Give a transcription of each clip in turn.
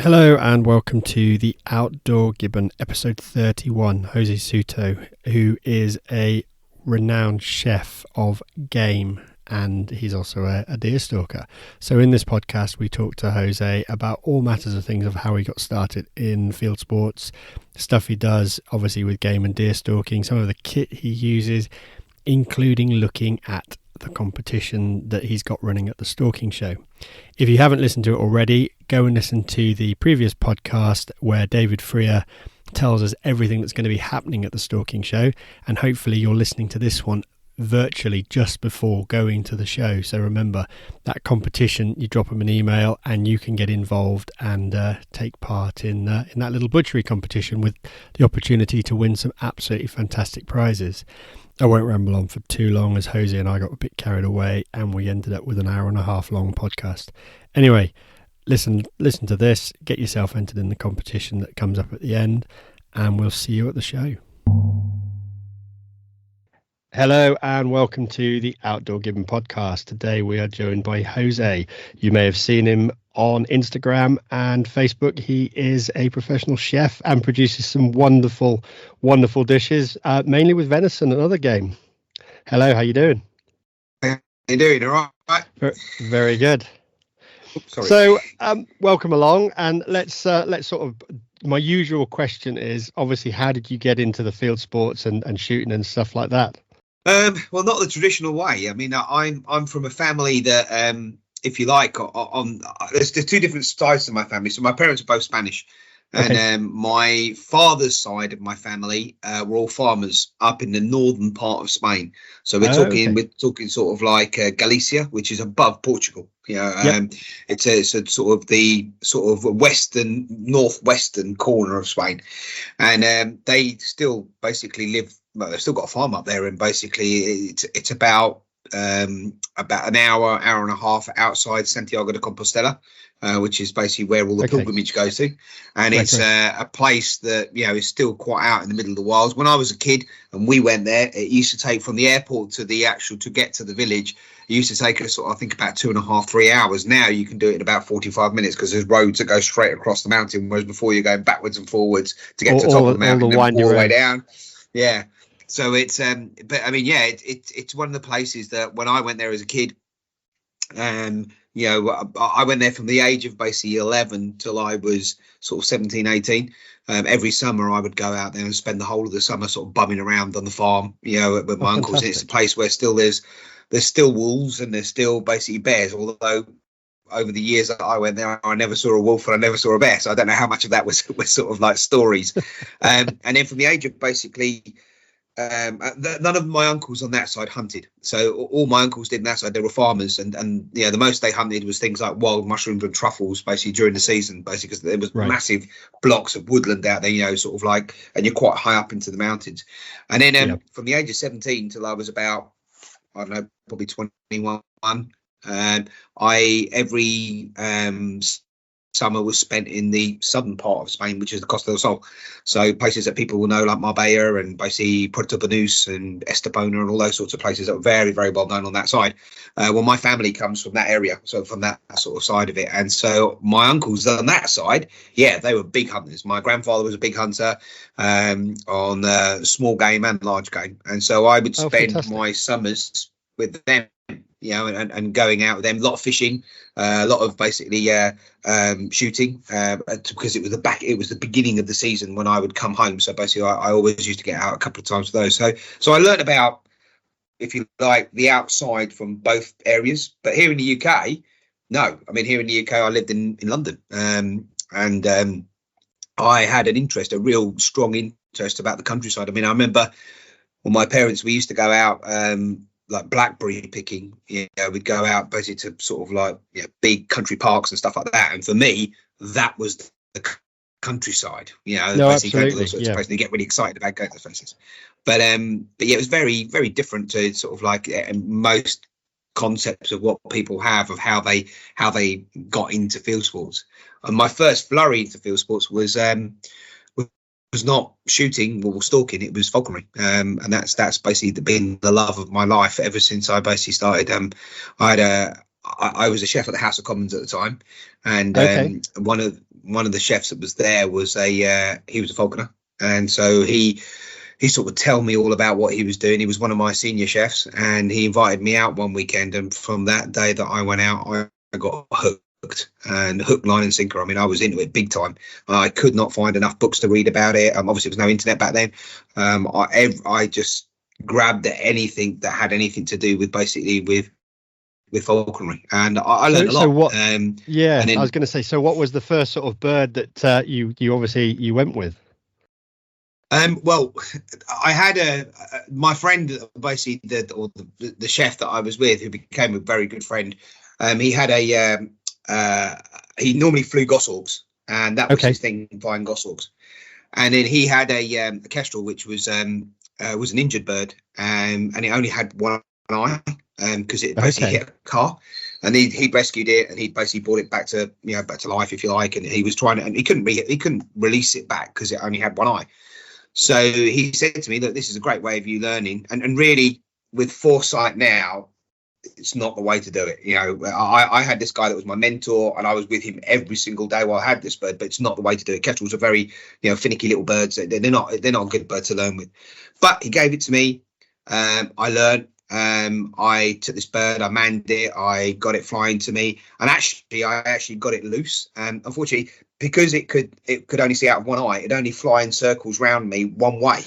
Hello and welcome to the Outdoor Gibbon, episode 31. José Suto, who is a renowned chef of game, and he's also a deer stalker. So in this podcast, we talk to Jose about all matters of things of how he got started in field sports, stuff he does, obviously with game and deer stalking, some of the kit he uses, including looking at the competition that he's got running at the stalking show. If you haven't listened to it already, go and listen to the previous podcast where David Freer tells us everything that's going to be happening at the stalking show, and hopefully you're listening to this one virtually just before going to the show. So remember, that competition, you drop them an email and you can get involved and take part in that little butchery competition with the opportunity to win some absolutely fantastic prizes. I won't ramble on for too long, as Jose and I got a bit carried away and we ended up with an hour and a half long podcast. Anyway, listen to this, get yourself entered in the competition that comes up at the end, and we'll see you at the show. Hello and welcome to the Outdoor Gibbon podcast. Today we are joined by Jose. You may have seen him on Instagram and Facebook. He is a professional chef and produces some wonderful dishes, mainly with venison and other game. Hello, how you doing? How you doing? All right? Very good. Oops, sorry. So welcome along, and let's sort of, my usual question is obviously, how did you get into the field sports and shooting and stuff like that? Well, not the traditional way. I mean, I'm from a family that, if you like, there's two different sides to my family. So my parents are both Spanish, and Okay. my father's side of my family were all farmers up in the northern part of Spain. So we're talking sort of like Galicia, which is above Portugal. You know, Yep. it's a sort of the sort of northwestern corner of Spain, and they still basically live. Well, they've still got a farm up there, and basically it's about an hour and a half outside Santiago de Compostela, which is basically where all the pilgrimage goes to, and it's a place that, you know, is still quite out in the middle of the wilds. When I was a kid and we went there, it used to take from the airport to get to the village. It used to take us, I think, about 2.5-3 hours. Now you can do it in about 45 minutes because there's roads that go straight across the mountain, whereas before you're going backwards and forwards to get to the top of the mountain and all the way down. Yeah. So it's, but I mean, yeah, it's one of the places that when I went there as a kid, you know, I went there from the age of basically 11 till I was sort of 17, 18. Every summer I would go out there and spend the whole of the summer sort of bumming around on the farm, you know, with my uncles. It's a place where there's still wolves and there's still basically bears, although over the years that I went there, I never saw a wolf and I never saw a bear. So I don't know how much of that was sort of like stories. And then from the age of basically, none of my uncles on that side hunted, so all my uncles did on that side, they were farmers, and you know, the most they hunted was things like wild mushrooms and truffles basically during the season, basically because there was massive blocks of woodland out there, you know, sort of like, and you're quite high up into the mountains. And then from the age of 17 till I was about, I don't know, probably 21, I every summer was spent in the southern part of Spain, which is the Costa del Sol. So places that people will know, like Marbella and basically Puerto Banús and Estepona and all those sorts of places that are very, very well known on that side. Well, my family comes from that area, so from that sort of side of it. And so my uncles on that side, yeah, they were big hunters. My grandfather was a big hunter on small game and large game. And so I would spend my summers with them, you know, and going out with them, a lot of fishing, a lot of basically shooting, because it was the beginning of the season when I would come home. So basically I always used to get out a couple of times for those. So I learned about, if you like, the outside from both areas. But here in the UK, no. I mean, here in the UK, I lived in London, and I had a real strong interest about the countryside. I mean, I remember when my parents, we used to go out like blackberry picking. You know, we'd go out basically to sort of like, you know, big country parks and stuff like that. And for me, that was the countryside. You know, basically going to those sorts of places, and you get really excited about going to those places. But yeah, it was very, very different to sort of like most concepts of what people have of how they got into field sports. And my first flurry into field sports was not shooting or stalking, it was falconry, and that's basically been the love of my life ever since I basically started. I was a chef at the House of Commons at the time, and one of one of the chefs that was there was he was a falconer, and so he sort of tell me all about what he was doing. He was one of my senior chefs, and he invited me out one weekend. And from that day that I went out, I got hooked, and hook, line, and sinker. I mean, I was into it big time. I could not find enough books to read about it. Obviously, there was no internet back then. I just grabbed at anything that had anything to do with basically with falconry, and I learned a lot. So what? And then, I was going to say. So, what was the first sort of bird that you obviously you went with? Well, I had my friend, basically the chef that I was with, who became a very good friend. He had he normally flew goshawks, and that was his thing, flying goshawks. And then he had a kestrel, which was an injured bird, and it only had one eye, because it basically hit a car. And he rescued it, and he basically brought it back to life, if you like. And he was trying to, and he couldn't release it back because it only had one eye. So he said to me, look, this is a great way of you learning. And really, with foresight now, it's not the way to do it. I had this guy that was my mentor, and I was with him every single day while I had this bird, but it's not the way to do it. Kestrels are very, finicky little birds. They're not a good bird to learn with. But he gave it to me. I learned. I took this bird, I manned it, I got it flying to me, and I actually got it loose. And unfortunately, because it could only see out of one eye, it only fly in circles round me one way.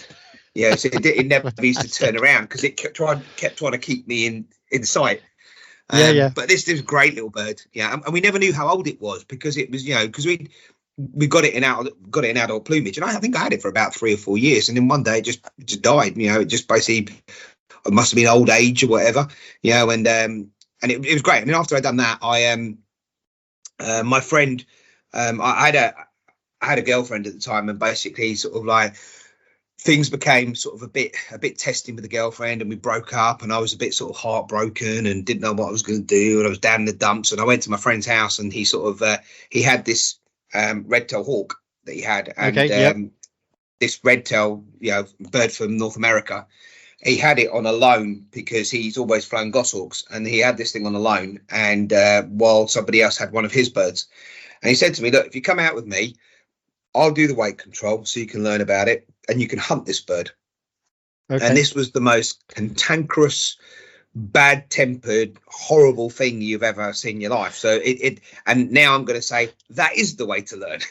So it never used to turn around because it kept trying to keep me in sight. But this was a great little bird. And we never knew how old it was, because it was because we got it in adult plumage, and I think I had it for about 3 or 4 years, and then one day it just died. It just basically, it must have been old age or whatever, and it was great. And then after I'd done that, my friend, I had a girlfriend at the time, and basically sort of like things became sort of a bit testing with the girlfriend, and we broke up, and I was a bit sort of heartbroken and didn't know what I was going to do, and I was down in the dumps. And I went to my friend's house, and he sort of he had this red-tailed hawk that he had, and this red-tailed bird from North America. He had it on a loan because he's always flown goshawks, and he had this thing on a loan, and while somebody else had one of his birds. And he said to me, look, if you come out with me, I'll do the weight control so you can learn about it, and you can hunt this bird. And this was the most cantankerous, bad-tempered, horrible thing you've ever seen in your life. So and now I'm going to say that is the way to learn.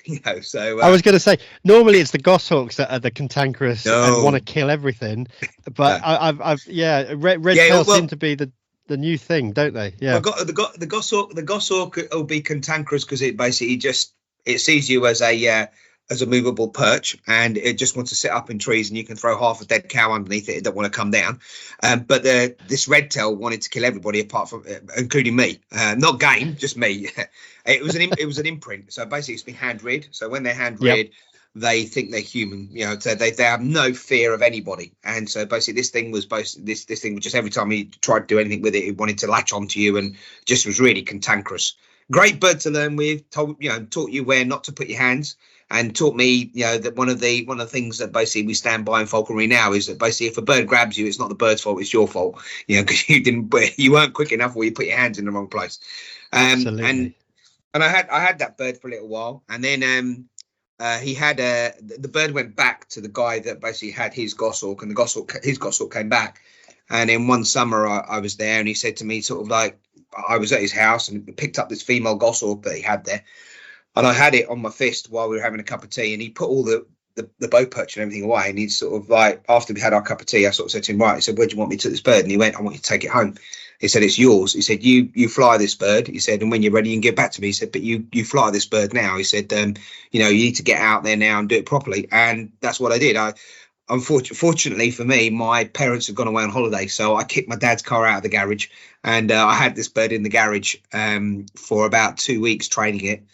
So I was going to say, normally it's the goshawks that are the cantankerous and want to kill everything, but red tails seem to be the new thing, don't they? The goshawk will be cantankerous because it basically it sees you as a movable perch, and it just wants to sit up in trees, and you can throw half a dead cow underneath it. It don't want to come down. But this red tail wanted to kill everybody apart from, including me. Not game, just me. It was an imprint. So basically, it's been hand reared. So when they're hand reared, they think they're human. So they have no fear of anybody. And so basically, this thing was just every time you tried to do anything with it, it wanted to latch onto you, and just was really cantankerous. Great bird to learn with. Taught you where not to put your hands. And taught me, that one of the things that basically we stand by in falconry now is that basically if a bird grabs you, it's not the bird's fault, it's your fault. Because you weren't quick enough, or you put your hands in the wrong place. Absolutely. And I had that bird for a little while, and then he had the bird went back to the guy that basically had his goshawk, and his goshawk came back. And then one summer I was there, and he said to me, sort of like, I was at his house and picked up this female goshawk that he had there. And I had it on my fist while we were having a cup of tea, and he put all the bow perch and everything away. And he's sort of like, after we had our cup of tea, I sort of said to him, right, he said, where do you want me to take this bird? And he went, I want you to take it home. He said, it's yours. He said, you fly this bird. He said, and when you're ready, you can get back to me. He said, but you fly this bird now. He said, you need to get out there now and do it properly. And that's what I did. Fortunately for me, my parents had gone away on holiday, so I kicked my dad's car out of the garage, and I had this bird in the garage for about 2 weeks training it.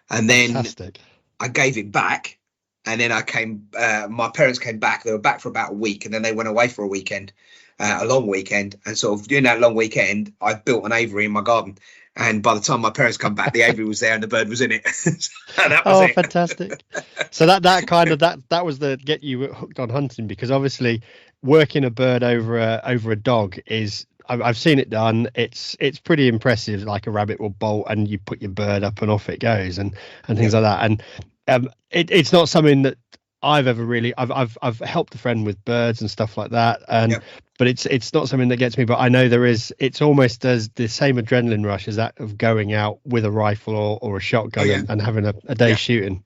And then Fantastic. I gave it back, and then my parents came back. They were back for about a week, and then they went away for a weekend, a long weekend. And sort of during that long weekend, I built an aviary in my garden. And by the time my parents come back, the aviary was there and the bird was in it. So that was it. Fantastic. So that was the get you hooked on hunting, because obviously working a bird over a dog is I've seen it done. It's pretty impressive. Like a rabbit will bolt, and you put your bird up, and off it goes, and things Yeah. like that. And it's not something that I've ever really. I've helped a friend with birds and stuff like that, and Yeah. but it's not something that gets me. But I know there is. It's almost does the same adrenaline rush as that of going out with a rifle or a shotgun and having a day shooting.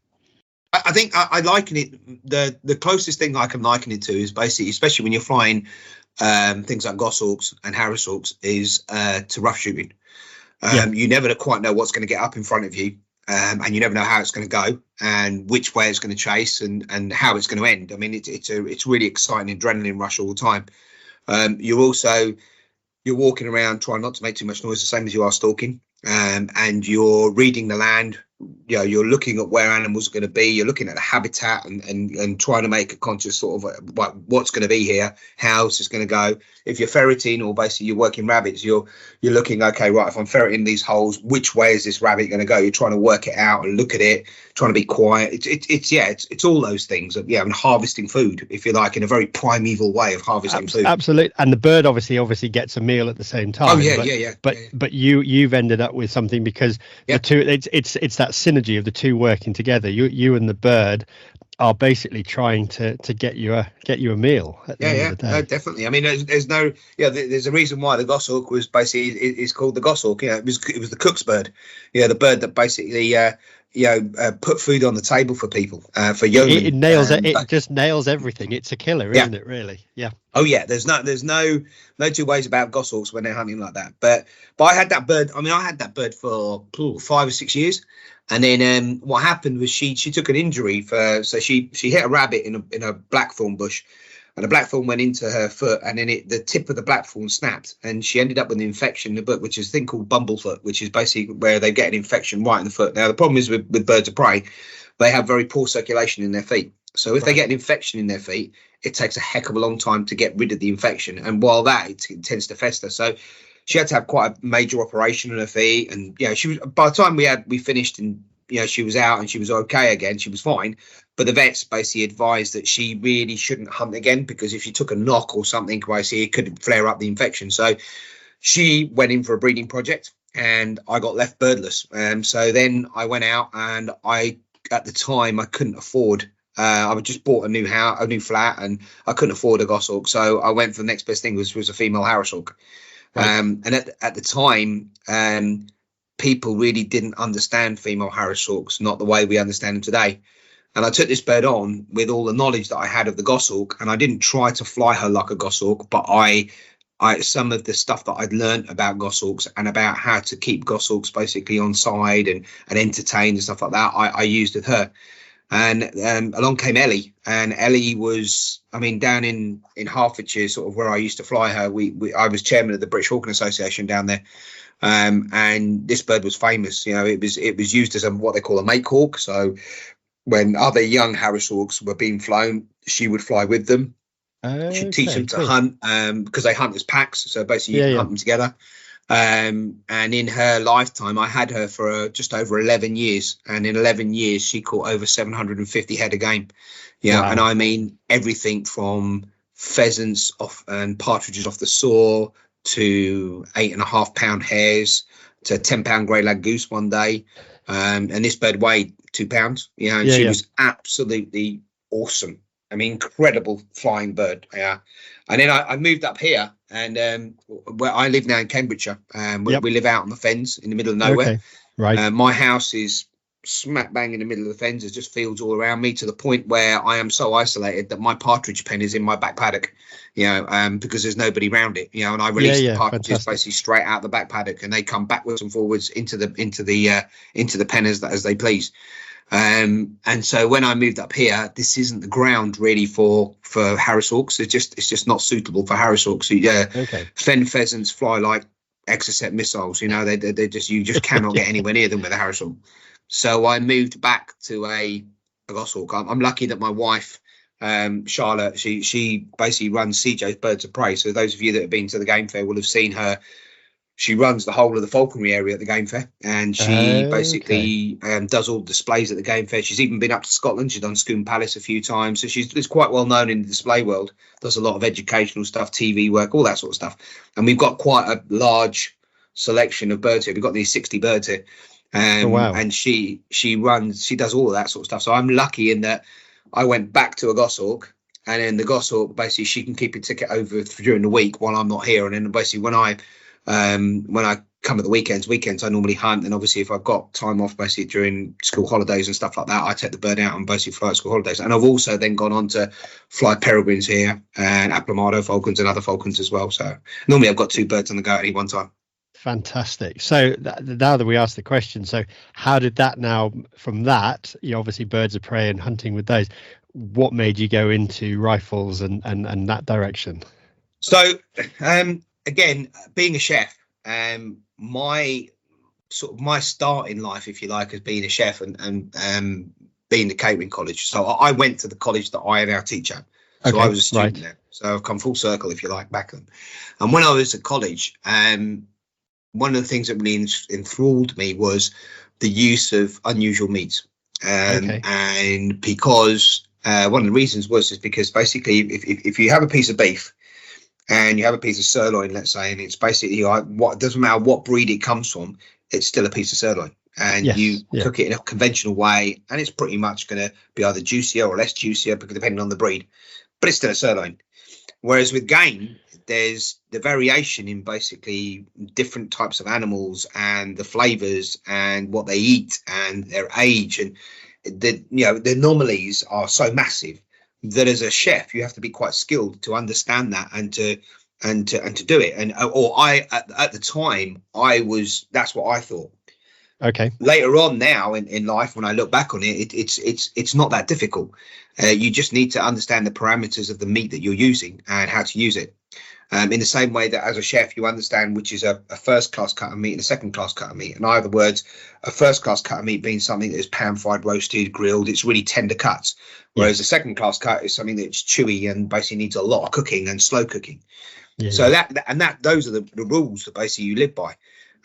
I think I liken it. The closest thing I can liken it to is basically, especially when you're flying things like goshawks and harrisawks, is to rough shooting. You never quite know what's going to get up in front of you, and you never know how it's going to go and which way it's going to chase and how it's going to end. I mean, it's really exciting adrenaline rush all the time. You're walking around trying not to make too much noise, the same as you are stalking, and you're reading the land. You're looking at where animals are going to be. You're looking at the habitat and trying to make a conscious sort of what's going to be here, how it's going to go. If you're ferreting or basically you're working rabbits, you're looking, okay, right, if I'm ferreting these holes, which way is this rabbit going to go? You're trying to work it out and look at it, trying to be quiet. It's all those things. Yeah, and harvesting food, if you like, in a very primeval way of harvesting food. Absolutely, and the bird obviously gets a meal at the same time. But you've ended up with something because the two. It's that synergy of the two working together. You and the bird are basically trying to get you a meal at the end of the day. No, definitely. I mean, there's a reason why the goshawk was basically is called the goshawk. It was the cook's bird. The bird that basically put food on the table for people, for yeomen. It nails it. It just nails everything. It's a killer, isn't it? Really? Yeah. Oh yeah. There's no two ways about goshawks when they're hunting like that. But I had that bird. I mean, I had that bird for 5 or 6 years. And then what happened was she took an injury so she hit a rabbit in a blackthorn bush, and the blackthorn went into her foot, and then the tip of the blackthorn snapped, and she ended up with an infection in the foot, which is a thing called bumblefoot, which is basically where they get an infection right in the foot. Now the problem is with birds of prey, they have very poor circulation in their feet. So if they get an infection in their feet, it takes a heck of a long time to get rid of the infection, and while that it tends to fester. So she had to have quite a major operation on her feet, and she was, by the time we finished, and she was out and she was okay again, she was fine. But the vets basically advised that she really shouldn't hunt again, because if she took a knock or something, basically it could flare up the infection. So she went in for a breeding project, and I got left birdless. So then I went out, and at the time I couldn't afford. I just bought a new house, a new flat, and I couldn't afford a goshawk. So I went for the next best thing, which was a female harrisawk. And at the time, people really didn't understand female harrisawks, not the way we understand them today. And I took this bird on with all the knowledge that I had of the goshawk, and I didn't try to fly her like a goshawk, but I some of the stuff that I'd learned about goshawks and about how to keep goshawks basically on side and entertained and stuff like that, I used with her. And along came Ellie, and Ellie was, I mean, down in Hertfordshire, sort of where I used to fly her. I was chairman of the British Hawking Association down there, and this bird was famous. It was used as what they call a make hawk. So when other young harrisawks were being flown, she would fly with them. She'd teach them to hunt, because they hunt as packs. So basically, you can hunt them together. And in her lifetime, I had her for just over 11 years, and in 11 years she caught over 750 head of game. Wow. And I mean everything from pheasants off and partridges off the soar to 8.5 pound hares to 10 pound grey lag goose one day. And this bird weighed 2 pounds. She was absolutely awesome. I mean, incredible flying bird. Yeah. And then I moved up here, and where I live now in Cambridgeshire, we live out on the fens in the middle of nowhere. Okay. Right. My house is smack bang in the middle of the fens. There's just fields all around me, to the point where I am so isolated that my partridge pen is in my back paddock, because there's nobody around it, and I release the partridges basically straight out the back paddock, and they come backwards and forwards into the pen as they please. And so when I moved up here, this isn't the ground really for harrisawks. It's just not suitable for harrisawks. Fen pheasants fly like Exocet missiles. You just cannot get anywhere near them with a harrisawk. So I moved back to a goshawk. I'm lucky that my wife, Charlotte, she basically runs CJ's Birds of Prey. So those of you that have been to the game fair will have seen her. she runs the whole of the falconry area at the game fair, and she basically does all the displays at the game fair. She's even been up to Scotland. She's done Scone Palace a few times, so she's quite well known in the display world. Does a lot of educational stuff, TV work, all that sort of stuff. And we've got quite a large selection of birds here. We've got these 60 birds here, wow. And she does all of that sort of stuff. So I'm lucky in that I went back to a goshawk, and then the goshawk basically she can keep a ticket over during the week while I'm not here, and then basically when I come at the weekends I normally hunt, and obviously if I've got time off basically during school holidays and stuff like that, I take the bird out and basically fly at school holidays. And I've also then gone on to fly peregrines here and Aplomado falcons and other falcons as well. So normally I've got 2 birds on the go at any one time. Fantastic. So now that we asked the question, so how did that now from that, you know, obviously birds of prey and hunting with those, what made you go into rifles and that direction? So again, being a chef, my start in life, if you like, as being a chef and being the catering college. So I went to the college that I now teach at. So I was a student there. So I've come full circle, if you like, back then. And when I was at college, one of the things that really enthralled me was the use of unusual meats. And because one of the reasons is because basically if you have a piece of beef and you have a piece of sirloin, let's say, and it's basically what doesn't matter what breed it comes from, it's still a piece of sirloin, and you cook it in a conventional way, and it's pretty much going to be either juicier or less juicier, because depending on the breed, but it's still a sirloin. Whereas with game, there's the variation in basically different types of animals and the flavors and what they eat and their age, and the anomalies are so massive that as a chef you have to be quite skilled to understand that and to do it. And at the time that's what I thought. Okay. Later on now in life, when I look back on it, it's not that difficult. You just need to understand the parameters of the meat that you're using and how to use it. In the same way that as a chef, you understand which is a first class cut of meat and a second class cut of meat. In other words, a first class cut of meat being something that is pan fried, roasted, grilled, it's really tender cuts. Whereas a second class cut is something that's chewy and basically needs a lot of cooking and slow cooking. So those are the rules that basically you live by.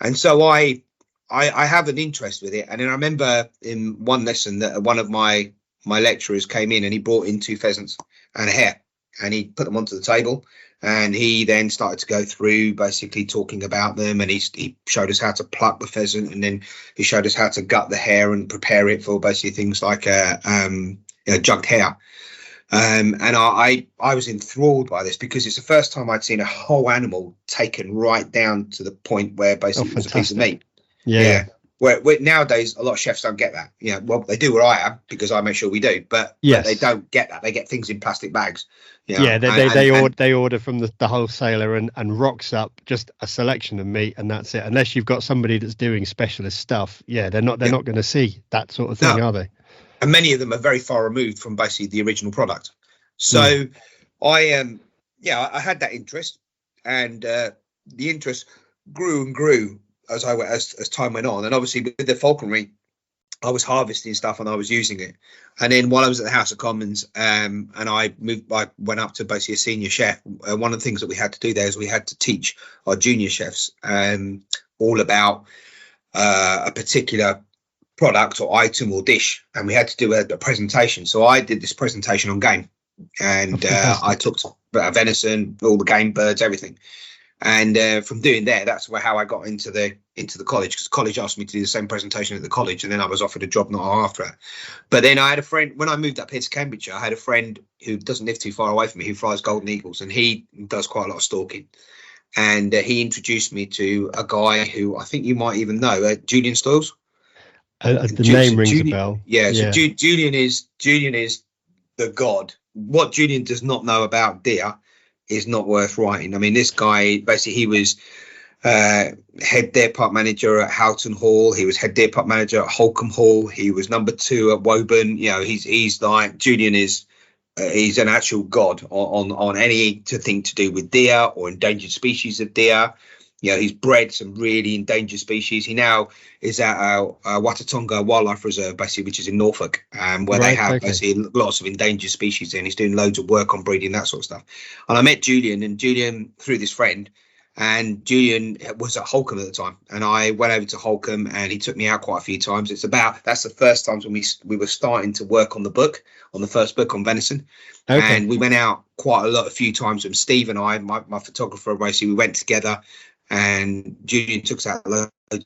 And so I have an interest with it. And then I remember in one lesson that one of my lecturers came in and he brought in 2 pheasants and a hare, and he put them onto the table. And he then started to go through basically talking about them, and he showed us how to pluck the pheasant, and then he showed us how to gut the hare and prepare it for basically things like jugged hare. And I was enthralled by this because it's the first time I'd seen a whole animal taken right down to the point where basically it was a piece of meat. Yeah. Where nowadays a lot of chefs don't get that. Well, they do where I am because I make sure we do, but they don't get that. They get things in plastic bags. They order from the wholesaler and rocks up just a selection of meat, and that's it. Unless you've got somebody that's doing specialist stuff, they're not going to see that sort of thing, are they? And many of them are very far removed from basically the original product. So I had that interest, and the interest grew and grew as time went on. And obviously with the falconry, I was harvesting stuff and I was using it. And then while I was at the House of Commons, and I went up to basically a senior chef. One of the things that we had to do there is we had to teach our junior chefs all about a particular product or item or dish, and we had to do a presentation. So I did this presentation on game, and I took venison, all the game birds, everything. And from doing there, that's how I got into the college, because college asked me to do the same presentation at the college, and then I was offered a job not after it. But then I had a friend, when I moved up here to Cambridgeshire, I had a friend who doesn't live too far away from me, who flies golden eagles, and he does quite a lot of stalking. And he introduced me to a guy who I think you might even know, Julian Stoyles. The name rings a bell. Yeah, so Julian is the god. What Julian does not know about deer is not worth writing. I mean, this guy, basically, he was head deer park manager at Houghton Hall. He was head deer park manager at Holcombe Hall. He was number 2 at Woburn. He's like, Julian is, he's an actual god on anything to do with deer or endangered species of deer. He's bred some really endangered species. He now is at Watatonga Wildlife Reserve, basically, which is in Norfolk, where they have basically lots of endangered species there, and he's doing loads of work on breeding, that sort of stuff. And I met Julian, and Julian, through this friend, And Julian was at Holcombe at the time, and I went over to Holcombe, and he took me out quite a few times. That's the first times when we were starting to work on the first book on venison. Okay. And we went out quite a few times with Steve and I, my photographer, basically, we went together, and Julian took us out loads of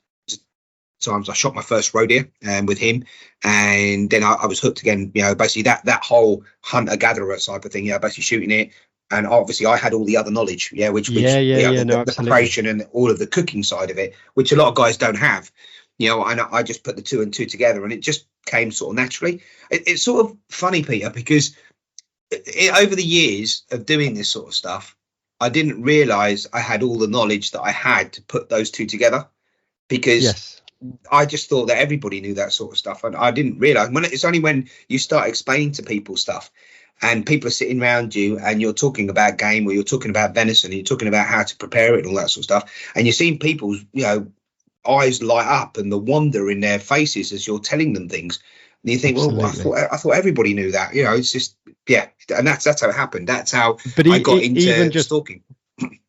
times. I shot my first roe deer with him, and then I was hooked again, basically that whole hunter-gatherer type of thing, basically shooting it. And obviously I had all the other knowledge, the preparation and all of the cooking side of it, which a lot of guys don't have, and I just put the two and two together, and it just came sort of naturally. It's sort of funny, Peter, because over the years of doing this sort of stuff, I didn't realize I had all the knowledge that I had to put those two together, because I just thought that everybody knew that sort of stuff. And I didn't realize it's only when you start explaining to people stuff, and people are sitting around you, and you're talking about game, or you're talking about venison, and you're talking about how to prepare it and all that sort of stuff, and you're seeing people's eyes light up and the wonder in their faces as you're telling them things, and you think, Absolutely. well, I thought everybody knew that. It's just and that's how it happened. That's how I got into even just stalking.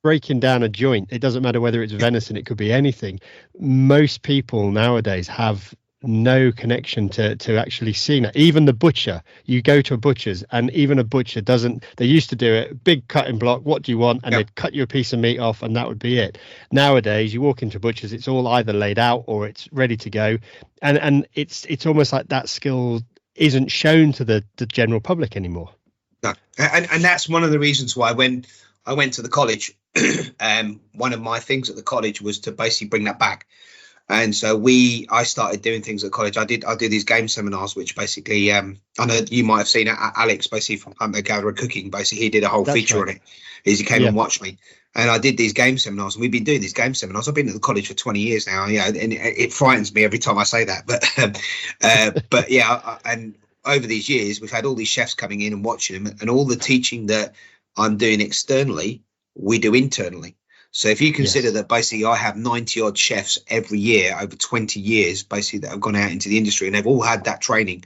Breaking down a joint, it doesn't matter whether it's venison, it could be anything. Most people nowadays have no connection to actually seeing it. Even the butcher, you go to a butcher's, and even a butcher doesn't. They used to do it big cutting block, what do you want, and they'd cut you a piece of meat off, and that would be it. Nowadays you walk into butchers, it's all either laid out or it's ready to go, and it's almost like that skill isn't shown to the general public anymore. No, and that's one of the reasons why when I went to the college, one of my things at the college was to basically bring that back. And so I started doing things at college. I do these game seminars, which basically, I know you might have seen Alex, basically from Hunter Gatherer Cooking. Basically, he did a whole feature on it. He came and watched me, and I did these game seminars. And we've been doing these game seminars. I've been at the college for 20 years now. And it frightens me every time I say that. But and over these years, we've had all these chefs coming in and watching them, and all the teaching that I'm doing externally, we do internally. So if you consider that basically I have 90 odd chefs every year over 20 years, basically, that have gone out into the industry, and they've all had that training.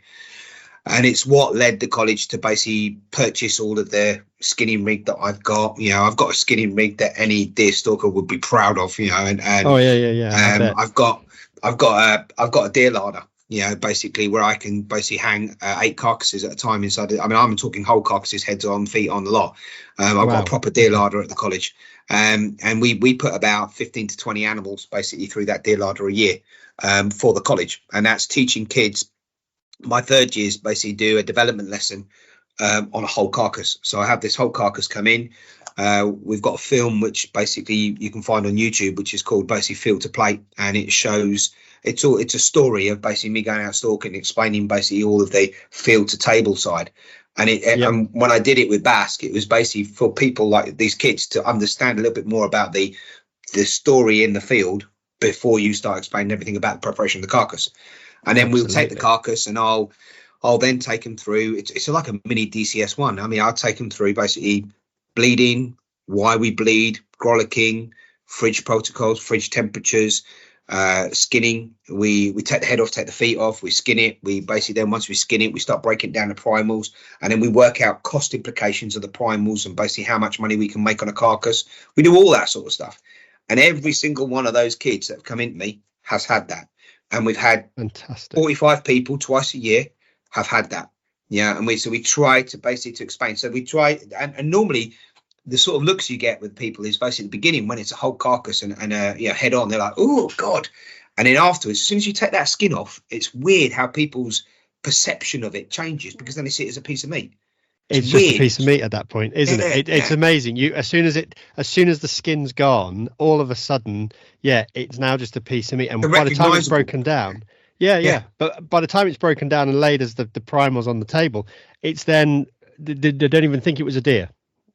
And it's what led the college to basically purchase all of the skinning rig that I've got. I've got a skinning rig that any deer stalker would be proud of, and I've got a deer larder, basically where I can basically hang 8 carcasses at a time inside it. I mean, I'm talking whole carcasses, heads on, feet on, a lot. I've got a proper deer larder at the college. And we put about 15 to 20 animals basically through that deer larder a year for the college. And that's teaching kids. My third years basically do a development lesson on a whole carcass. So I have this whole carcass come in. We've got a film which basically you can find on YouTube, which is called basically Field to Plate, and it shows it's a story of basically me going out stalking, explaining basically all of the field to table side. And and when I did it with Basque, it was basically for people like these kids to understand a little bit more about the story in the field before you start explaining everything about the preparation of the carcass. And then we'll take the carcass, and I'll then take them through. It's like a mini DCS1. I mean, I'll take them through basically bleeding, why we bleed, grollicking, fridge protocols, fridge temperatures, skinning. We take the head off, take the feet off, we skin it. We basically then, once we skin it, we start breaking down the primals, and then we work out cost implications of the primals and basically how much money we can make on a carcass. We do all that sort of stuff. And every single one of those kids that have come into me has had that. And we've had 45 people twice a year have had that. And we try to basically to explain. So we try, and normally the sort of looks you get with people is basically at the beginning when it's a whole carcass and head on, they're like, oh God. And then afterwards, as soon as you take that skin off, it's weird how people's perception of it changes, because then they see it as a piece of meat. It's just a piece of meat at that point, isn't it? It's amazing. As soon as the skin's gone, all of a sudden, it's now just a piece of meat. And by the time it's broken down, but by the time it's broken down and laid as the primals on the table, it's then they don't even think it was a deer.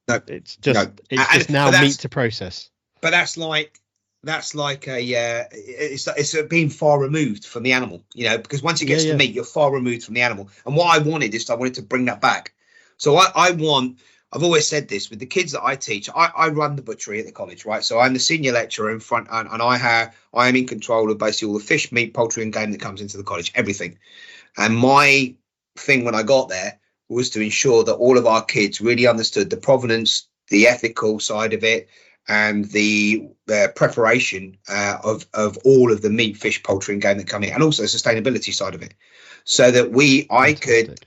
No, it's just now meat to process. But that's like it's being far removed from the animal, because once it gets to meat, you're far removed from the animal. And what I wanted to bring that back. So I've always said this with the kids that I teach. I run the butchery at the college, right? So I'm the senior lecturer in front, and I am in control of basically all the fish, meat, poultry, and game that comes into the college, everything. And my thing when I got there was to ensure that all of our kids really understood the provenance, the ethical side of it, and the preparation of all of the meat, fish, poultry, and game that come in, and also the sustainability side of it, so that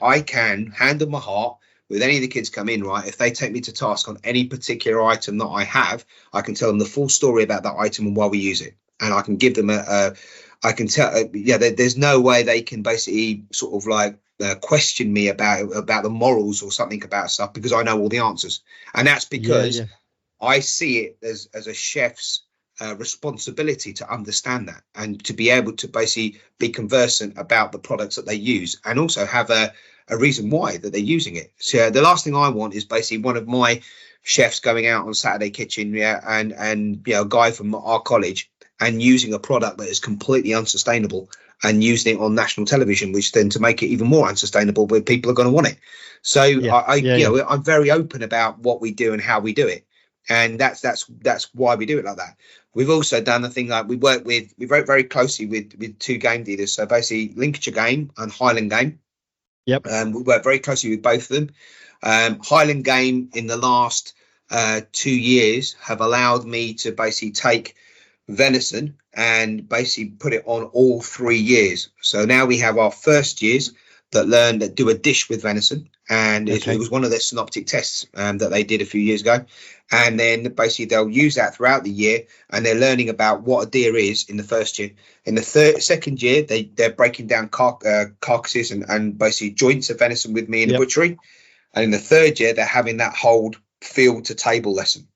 I can hand on my heart with any of the kids come in, right? If they take me to task on any particular item that I have, I can tell them the full story about that item and why we use it, and I can give them I can tell, there's no way they can basically sort of like question me about the morals or something about stuff, because I know all the answers, and that's because I see it as a chef's responsibility to understand that and to be able to basically be conversant about the products that they use, and also have a reason why that they're using it. So the last thing I want is basically one of my chefs going out on Saturday Kitchen, and a guy from our college, and using a product that is completely unsustainable and using it on national television, which then to make it even more unsustainable, where people are going to want it. So I'm very open about what we do and how we do it, and that's why we do it like that. We've also done the thing like we work very closely with two game dealers, so basically Lincolnshire Game and Highland Game. Yep. We work very closely with both of them. Highland Game in the last 2 years have allowed me to basically take venison and basically put it on all 3 years. So now we have our first years that do a dish with venison, and it was one of their synoptic tests that they did a few years ago, and then basically they'll use that throughout the year, and they're learning about what a deer is in the first year. In the second year, they're breaking down carcasses and basically joints of venison with me in the butchery, and in the third year they're having that whole field to table lesson.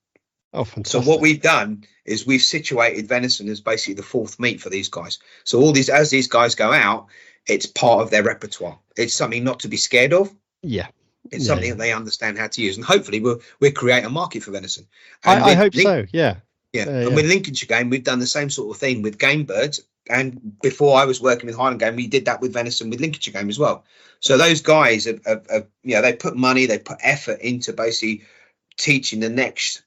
Oh, fantastic. So what we've done is we've situated venison as basically the fourth meat for these guys. So as these guys go out, it's part of their repertoire. It's something not to be scared of. Yeah. It's something that they understand how to use. And hopefully we'll create a market for venison. And I hope so, yeah. Yeah. And with Lincolnshire Game, we've done the same sort of thing with game birds. And before I was working with Highland Game, we did that with venison with Lincolnshire Game as well. So those guys have they put money, they put effort into basically teaching the next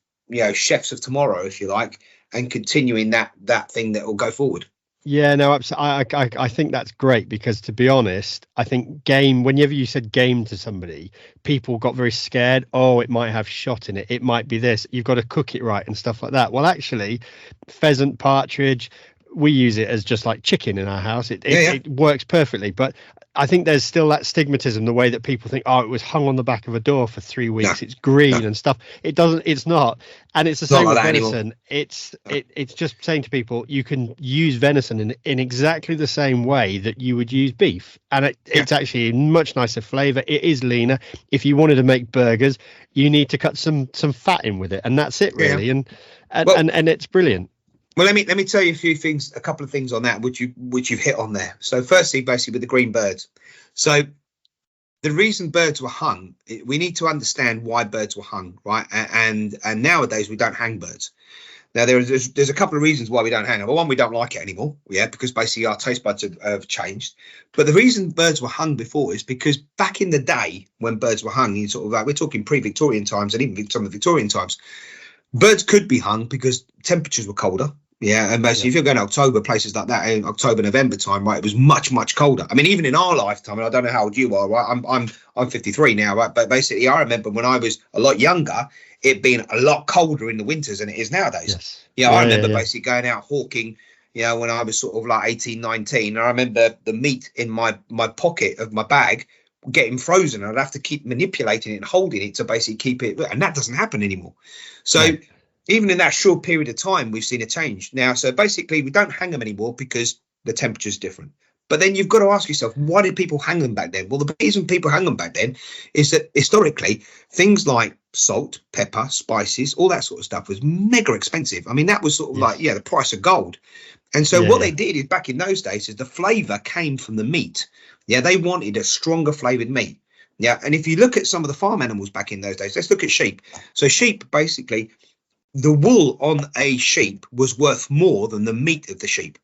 chefs of tomorrow, if you like, and continuing that thing that will go forward. Yeah, no, absolutely. I think that's great, because to be honest, I think game, whenever you said game to somebody, people got very scared. Oh, it might have shot in it. It might be this. You've got to cook it right and stuff like that. Well, actually, pheasant, partridge, we use it as just like chicken in our house. It works perfectly. But I think there's still that stigmatism, the way that people think, oh, it was hung on the back of a door for 3 weeks. It's green and stuff. It's not. And it's the same with venison. It's just saying to people, you can use venison in exactly the same way that you would use beef. And it's actually a much nicer flavour. It is leaner. If you wanted to make burgers, you need to cut some fat in with it. And that's it, really. Yeah. And it's brilliant. Well, let me tell you a couple of things on that, which you've hit on there. So firstly, basically with the green birds. So the reason birds were hung, we need to understand why birds were hung, right? And nowadays we don't hang birds. Now there's a couple of reasons why we don't hang them. Well, one, we don't like it anymore, because basically our taste buds have changed. But the reason birds were hung before is because back in the day when birds were hung, we're talking pre-Victorian times and even some of the Victorian times, birds could be hung because temperatures were colder. Yeah, and basically, if you're going to October, places like that in October, November time, right, it was much, much colder. I mean, even in our lifetime, and I don't know how old you are, right? I'm 53 now, right? But basically, I remember when I was a lot younger, it being a lot colder in the winters than it is nowadays. Yes. I remember basically going out hawking, when I was sort of like 18, 19. And I remember the meat in my pocket of my bag getting frozen. I'd have to keep manipulating it and holding it to basically keep it, and that doesn't happen anymore. So. Yeah. Even in that short period of time, we've seen a change now. So basically, we don't hang them anymore because the temperature is different. But then you've got to ask yourself, why did people hang them back then? Well, the reason people hang them back then is that historically, things like salt, pepper, spices, all that sort of stuff was mega expensive. I mean, that was sort of like, the price of gold. And so what they did is back in those days is the flavour came from the meat. Yeah, they wanted a stronger flavoured meat. Yeah, and if you look at some of the farm animals back in those days, let's look at sheep. So sheep basically... the wool on a sheep was worth more than the meat of the sheep.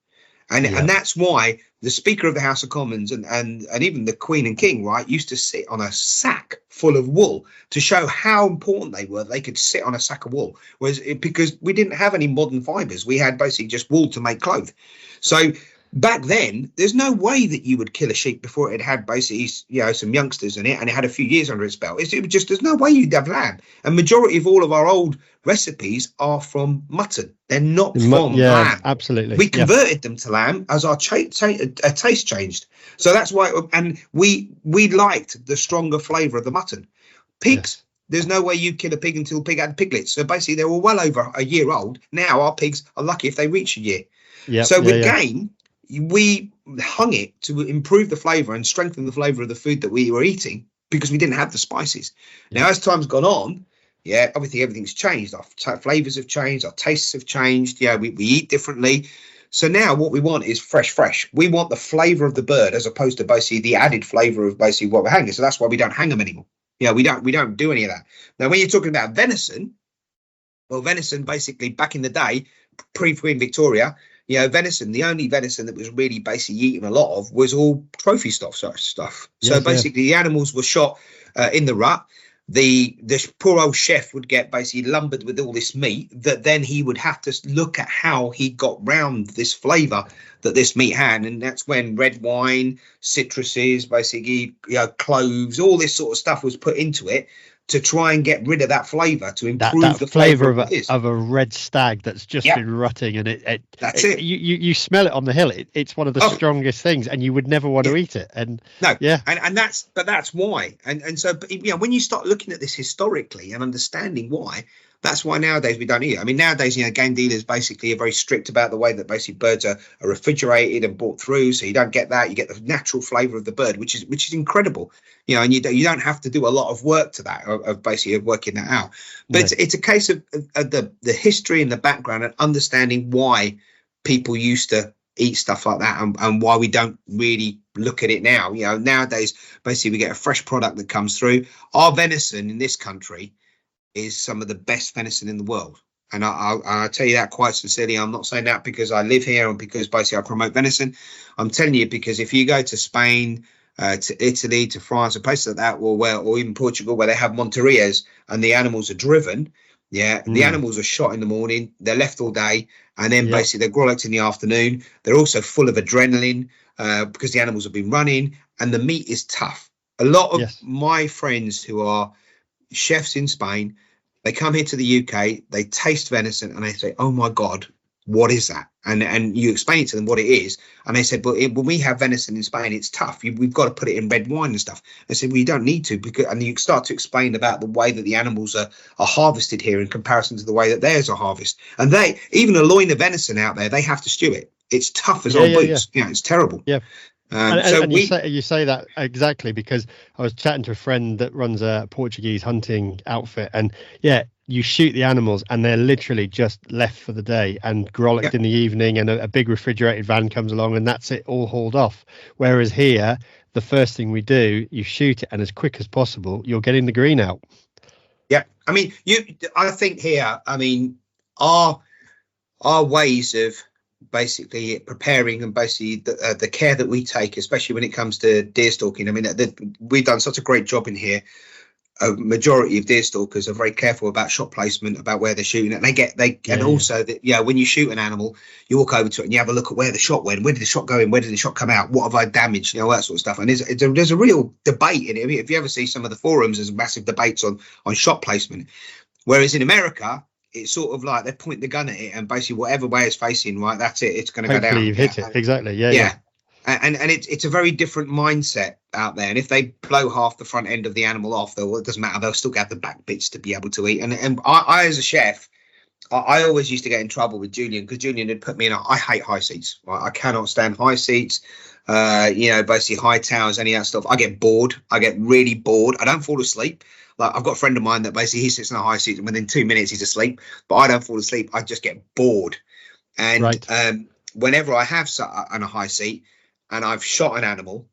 And that's why the Speaker of the House of Commons and even the Queen and King, right, used to sit on a sack full of wool to show how important they were. They could sit on a sack of wool, because we didn't have any modern fibres. We had basically just wool to make clothes. So back then, there's no way that you would kill a sheep before it had basically, some youngsters in it and it had a few years under its belt. It was just, there's no way you'd have lamb. And majority of all of our old recipes are from mutton. They're not from lamb. Absolutely. We converted them to lamb as our taste changed. So that's why, and we liked the stronger flavour of the mutton. Pigs. There's no way you'd kill a pig until the pig had piglets. So basically, they were well over a year old. Now our pigs are lucky if they reach a year. So with game, we hung it to improve the flavour and strengthen the flavour of the food that we were eating because we didn't have the spices. Now, as time's gone on, obviously everything's changed. Our flavours have changed. Our tastes have changed. We eat differently. So now what we want is fresh. We want the flavour of the bird as opposed to basically the added flavour of basically what we're hanging. So that's why we don't hang them anymore. We don't do any of that. Now, when you're talking about venison, well, venison basically back in the day, pre-Queen Victoria, venison, the only venison that was really basically eaten a lot of was all trophy stuff. So basically the animals were shot in the rut. The poor old chef would get basically lumbered with all this meat that then he would have to look at how he got round this flavour that this meat had. And that's when red wine, citruses, basically, cloves, all this sort of stuff was put into it to try and get rid of that flavour, to improve the flavour of a red stag that's just been rutting, and that's it. You smell it on the hill. It's one of the strongest things, and you would never want to eat it. And that's why. And so when you start looking at this historically and understanding why, that's why nowadays we don't eat it. I mean, nowadays, game dealers basically are very strict about the way that basically birds are refrigerated and brought through. So you don't get that. You get the natural flavour of the bird, which is incredible. And you don't have to do a lot of work to that, of basically working that out. But it's a case of the history and the background and understanding why people used to eat stuff like that and why we don't really look at it now. Nowadays, basically, we get a fresh product that comes through. Our venison in this country is some of the best venison in the world. And I'll tell you that quite sincerely. I'm not saying that because I live here and because basically I promote venison. I'm telling you because if you go to Spain, to Italy, to France, and places like that, or even Portugal, where they have monterias and the animals are driven, the animals are shot in the morning, they're left all day, and then basically they're grilled in the afternoon. They're also full of adrenaline because the animals have been running, and the meat is tough. A lot of my friends who are chefs in Spain, they come here to the UK, they taste venison and they say, oh my God, what is that? And you explain it to them what it is. And they said, but when we have venison in Spain, it's tough. We've got to put it in red wine and stuff. I said, well, you don't need to. And you start to explain about the way that the animals are harvested here in comparison to the way that theirs are harvested. And even a loin of venison out there, they have to stew it. It's tough as old boots. It's terrible. Yeah. You say that exactly because I was chatting to a friend that runs a Portuguese hunting outfit, and you shoot the animals and they're literally just left for the day and grollicked in the evening, and a big refrigerated van comes along and that's it, all hauled off. Whereas here, the first thing we do, you shoot it, and as quick as possible, you're getting the green out. Yeah, I mean, I think here, I mean, our ways of basically preparing and basically the care that we take, especially when it comes to deer stalking. I mean, we've done such a great job in here. A majority of deer stalkers are very careful about shot placement, about where they're shooting it. Also that when you shoot an animal, you walk over to it and you have a look at where the shot went, where did the shot go in, where did the shot come out, what have I damaged, all that sort of stuff. And there's a real debate in it. I mean, if you ever see some of the forums, there's massive debates on shot placement. Whereas in America, it's sort of like they point the gun at it and basically whatever way it's facing, right, that's it. It's going to go down. You've hit it. Exactly. Yeah. And it's a very different mindset out there. And if they blow half the front end of the animal off, it doesn't matter. They'll still get the back bits to be able to eat. And I as a chef, I always used to get in trouble with Julian because Julian had put me in. I hate high seats. Right? I cannot stand high seats. Basically high towers, any of that stuff. I get bored. I get really bored. I don't fall asleep. Like I've got a friend of mine that basically he sits in a high seat and within 2 minutes he's asleep, but I don't fall asleep. I just get bored. And whenever I have sat on a high seat and I've shot an animal,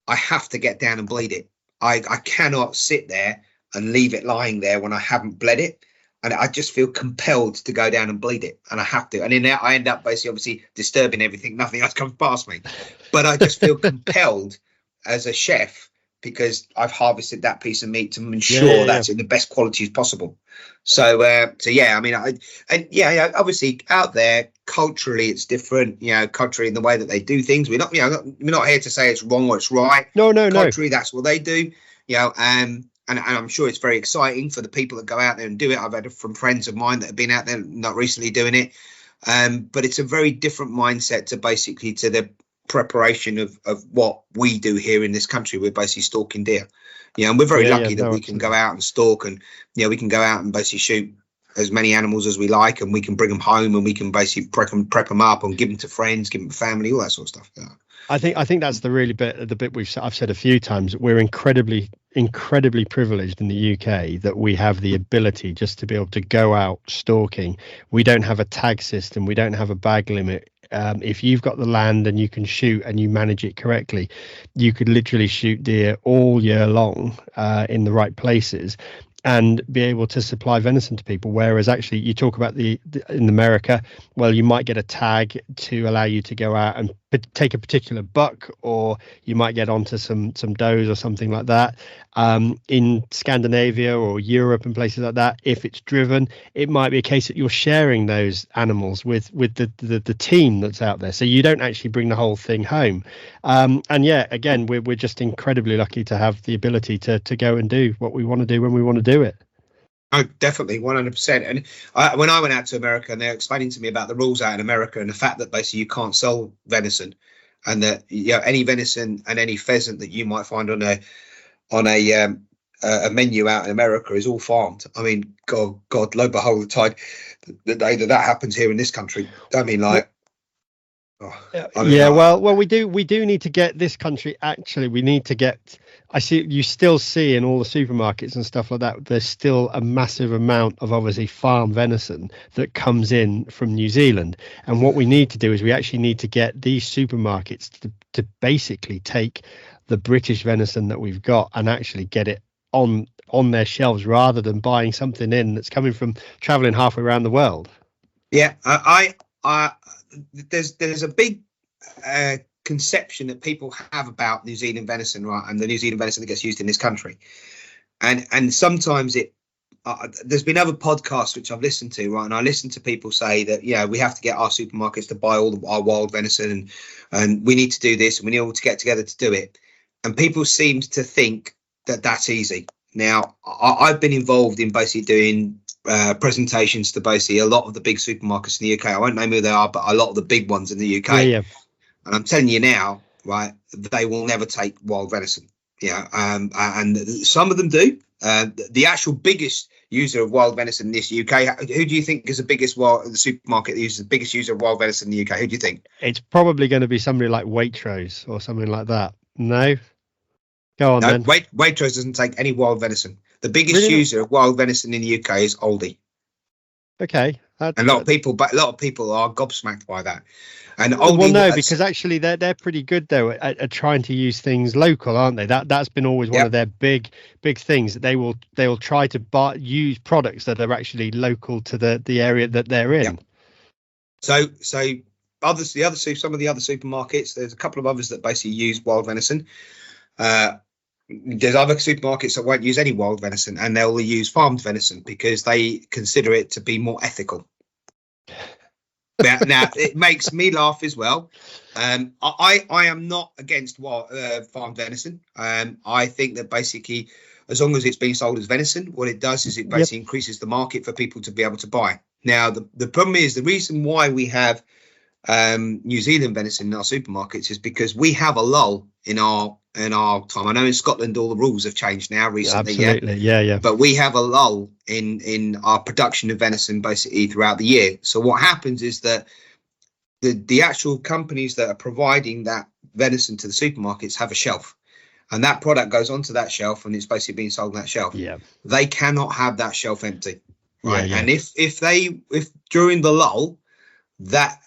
I have to get down and bleed it. I cannot sit there and leave it lying there when I haven't bled it. And I just feel compelled to go down and bleed it. And I have to. And in that, I end up basically obviously disturbing everything. Nothing else comes past me. But I just feel compelled as a chef because I've harvested that piece of meat to ensure that's in the best quality as possible. So, I mean, obviously out there, culturally it's different, culturally in the way that they do things. We're not, we're not here to say it's wrong or it's right. No. Culturally, that's what they do, and I'm sure it's very exciting for the people that go out there and do it. I've had it from friends of mine that have been out there not recently doing it. But it's a very different mindset to the preparation of what we do here in this country. We're basically stalking deer, and we're very lucky that we can go out and stalk, and we can go out and basically shoot as many animals as we like, and we can bring them home, and we can basically prep them up and give them to friends, give them to family, all that sort of stuff. I think that's the bit I've said a few times. We're incredibly privileged in the UK that we have the ability just to be able to go out stalking. We don't have a tag system. We don't have a bag limit. If you've got the land and you can shoot and you manage it correctly, you could literally shoot deer all year long in the right places and be able to supply venison to people. Whereas actually you talk about in America, well, you might get a tag to allow you to go out and take a particular buck, or you might get onto some does or something like that. In Scandinavia or Europe and places like that, if it's driven, it might be a case that you're sharing those animals with the team that's out there, so you don't actually bring the whole thing home. And yeah, again, we're just incredibly lucky to have the ability to go and do what we want to do when we want to do it. Oh, definitely, 100%. And when I went out to America, and they're explaining to me about the rules out in America and the fact that basically you can't sell venison, and that any venison and any pheasant that you might find on a menu out in America is all farmed. I mean, God, lo behold, the tide, the day that happens here in this country. I mean, like. Well, we do need to get this country. Actually, we need to get. I see you still see in all the supermarkets and stuff like that. There's still a massive amount of obviously farm venison that comes in from New Zealand. And what we need to do is we actually need to get these supermarkets to basically take the British venison that we've got and actually get it on their shelves, rather than buying something in that's coming from traveling halfway around the world. Yeah, there's a big conception that people have about New Zealand venison, right, and the New Zealand venison that gets used in this country, and sometimes there's been other podcasts which I've listened to, right, and I listen to people say that we have to get our supermarkets to buy all our wild venison, and we need to do this, and we need all to get together to do it, and people seem to think that that's easy. Now, I've been involved in basically doing presentations to basically a lot of the big supermarkets in the UK. I won't name who they are, but a lot of the big ones in the UK. Yeah. And I'm telling you now, right, they will never take wild venison. And some of them do. The actual biggest user of wild venison in this UK, who do you think is the biggest the supermarket that uses the biggest user of wild venison in the UK? Who do you think? It's probably going to be somebody like Waitrose or something like that. No? Go on, then. Waitrose doesn't take any wild venison. The biggest user of wild venison in the UK is Aldi. Okay. And a lot of people are gobsmacked by that. And Aldi, because actually they're pretty good though at trying to use things local, aren't they? That's been always one of their big things, that they will try to use products that are actually local to the area that they're in. So some of the other supermarkets, there's a couple of others that basically use wild venison. There's other supermarkets that won't use any wild venison, and they'll use farmed venison because they consider it to be more ethical. Now it makes me laugh as well. I am not against farmed venison. I think that basically, as long as it's being sold as venison, what it does is it basically increases the market for people to be able to buy. Now the problem is, the reason why we have New Zealand venison in our supermarkets is because we have a lull in our time. I know in Scotland all the rules have changed now recently. Absolutely, yeah. But we have a lull in our production of venison basically throughout the year. So what happens is that the actual companies that are providing that venison to the supermarkets have a shelf, and that product goes onto that shelf, and it's basically being sold on that shelf. Yeah. They cannot have that shelf empty, right? Yeah. And if during the lull that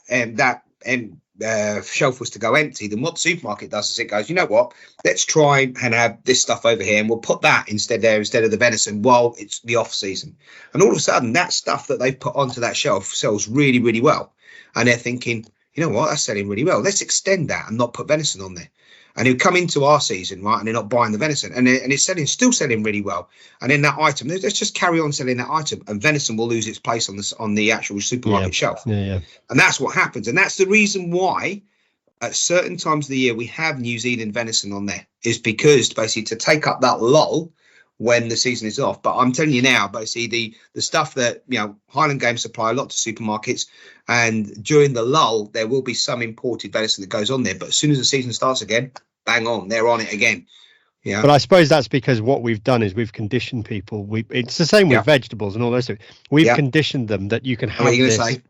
shelf was to go empty, then what the supermarket does is it goes, you know what, let's try and have this stuff over here, and we'll put that instead of the venison while it's the off season. And all of a sudden that stuff that they've put onto that shelf sells really, really well, and they're thinking, you know what, that's selling really well, let's extend that and not put venison on there. and who come into our season, right, and they're not buying the venison, and it's still selling really well. And then that item, let's just carry on selling that item, and venison will lose its place on the actual supermarket shelf. Yeah. And that's what happens, and that's the reason why at certain times of the year we have New Zealand venison on there, is because basically to take up that lull when the season is off. But I'm telling you now, basically the stuff that, you know, Highland Game supply a lot to supermarkets, and during the lull there will be some imported venison that goes on there, but as soon as the season starts again, bang on, they're on it again. Yeah. But I suppose that's because what we've done is we've conditioned people. It's the same with vegetables and all those things. We've conditioned them that you can have this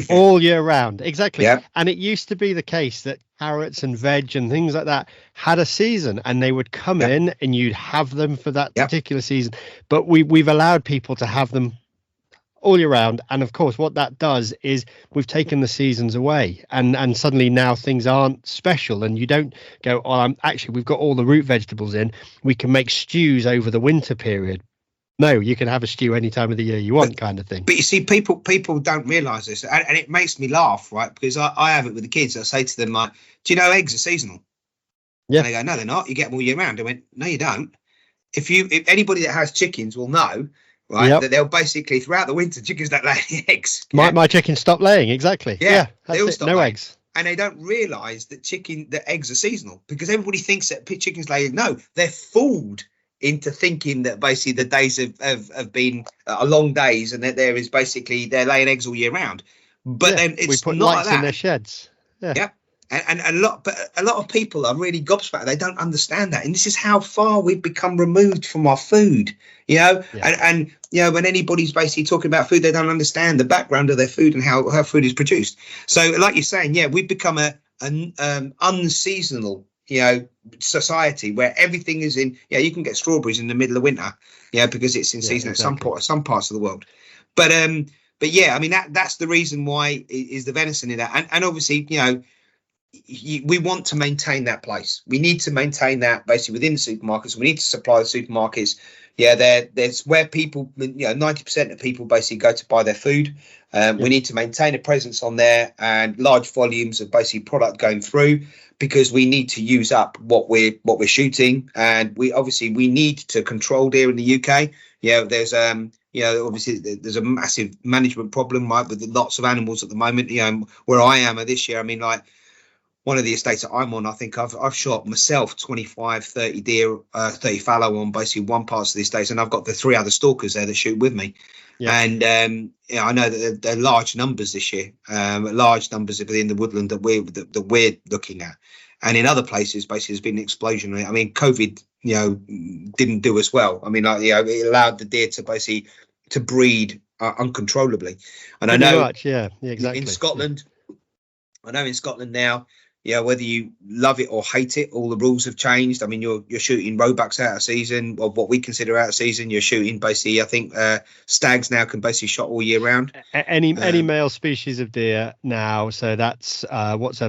all year round. Exactly. Yeah. And it used to be the case that carrots and veg and things like that had a season, and they would come in and you'd have them for that particular season. But we've allowed people to have them all year round, and of course what that does is we've taken the seasons away, and suddenly now things aren't special, and you don't go, oh, actually we've got all the root vegetables in, we can make stews over the winter period. No, you can have a stew any time of the year you want, kind of thing. But you see, people don't realise this, and it makes me laugh, right? Because I have it with the kids. I say to them, like, do you know eggs are seasonal? Yeah. And they go, no, they're not. You get them all year round. I went, no, you don't. If anybody that has chickens will know, right, that they'll basically, throughout the winter, chickens don't lay any eggs. My chickens stop laying, exactly. Yeah, they all stop no laying. Eggs. And they don't realise that eggs are seasonal, because everybody thinks that chickens lay eggs. No, they're fooled into thinking that basically the days have been long days, and that there is basically they're laying eggs all year round. But then it's we put not lights like that in their sheds. Yeah. And a lot of people are really gobsmacked. They don't understand that, and this is how far we've become removed from our food. You know, and you know, when anybody's basically talking about food, they don't understand the background of their food and how food is produced. So, like you're saying, we've become an unseasonal, you know, society where everything is in. You can get strawberries in the middle of winter, because it's in season at some parts of the world. But yeah, I mean that's the reason why is the venison in that, and obviously, you know, we want to maintain that place. We need to maintain that basically within the supermarkets. We need to supply the supermarkets. There's where people, you know, 90% of people basically go to buy their food. We need to maintain a presence on there and large volumes of basically product going through, because we need to use up what we're shooting, and we need to control deer in the UK. There's obviously there's a massive management problem, right, with lots of animals at the moment. Where I am this year, I mean, like, one of the estates that I'm on, I think I've shot myself 25, 30 deer, 30 fallow on basically one part of the estate, and I've got the 3 other stalkers there that shoot with me. And I know that they're large numbers this year, large numbers within the woodland that we're looking at, and in other places basically there's been an explosion. I mean, COVID, didn't do as well. I mean, it allowed the deer to basically to breed uncontrollably, and pretty I know much, exactly. In Scotland, I know in Scotland now, whether you love it or hate it, all the rules have changed. I mean, you're shooting roebucks out of season, or what we consider out of season. You're shooting basically, I think stags now can basically shot all year round. Any male species of deer now. So that's what's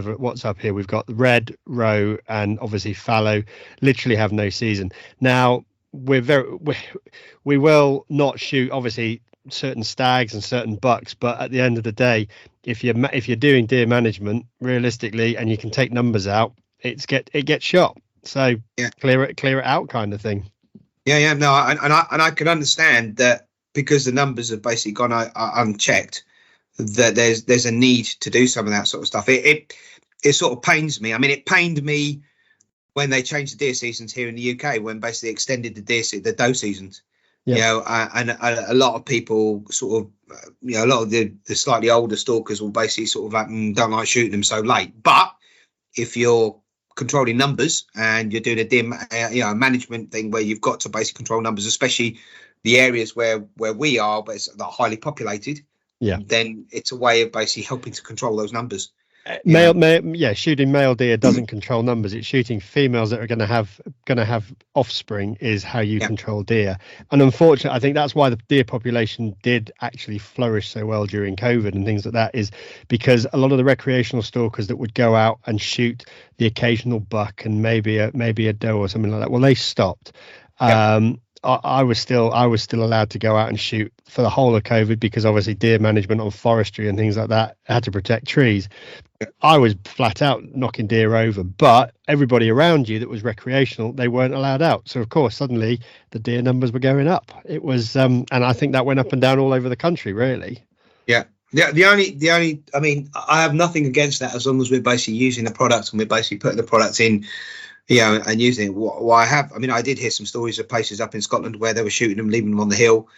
up here. We've got red, roe, and obviously fallow. Literally have no season now. We will not shoot obviously certain stags and certain bucks, but at the end of the day, if you're doing deer management realistically and you can take numbers out, it gets shot. So clear it out, kind of thing. No, and I can understand that, because the numbers have basically gone unchecked, that there's a need to do some of that sort of stuff. It sort of pains me. I mean, it pained me when they changed the deer seasons here in the UK, when basically extended the doe seasons. And a lot of people sort of, a lot of the slightly older stalkers will basically sort of like, don't like shooting them so late. But if you're controlling numbers and you're doing a deer management thing where you've got to basically control numbers, especially the areas where we are, but it's not highly populated, then it's a way of basically helping to control those numbers. Shooting male deer doesn't control numbers. It's shooting females that are going to have offspring is how you control deer. And unfortunately, I think that's why the deer population did actually flourish so well during COVID and things like that, is because a lot of the recreational stalkers that would go out and shoot the occasional buck and maybe a doe or something like that, well, they stopped. I was still allowed to go out and shoot for the whole of COVID, because obviously deer management on forestry and things like that had to protect trees. I was flat out knocking deer over, but everybody around you that was recreational, they weren't allowed out. So of course, suddenly the deer numbers were going up. It was, and I think that went up and down all over the country, really. Yeah. The only, I mean, I have nothing against that as long as we're basically using the product and we're basically putting the product in, and using it. What I mean, I did hear some stories of places up in Scotland where they were shooting them, leaving them on the hill.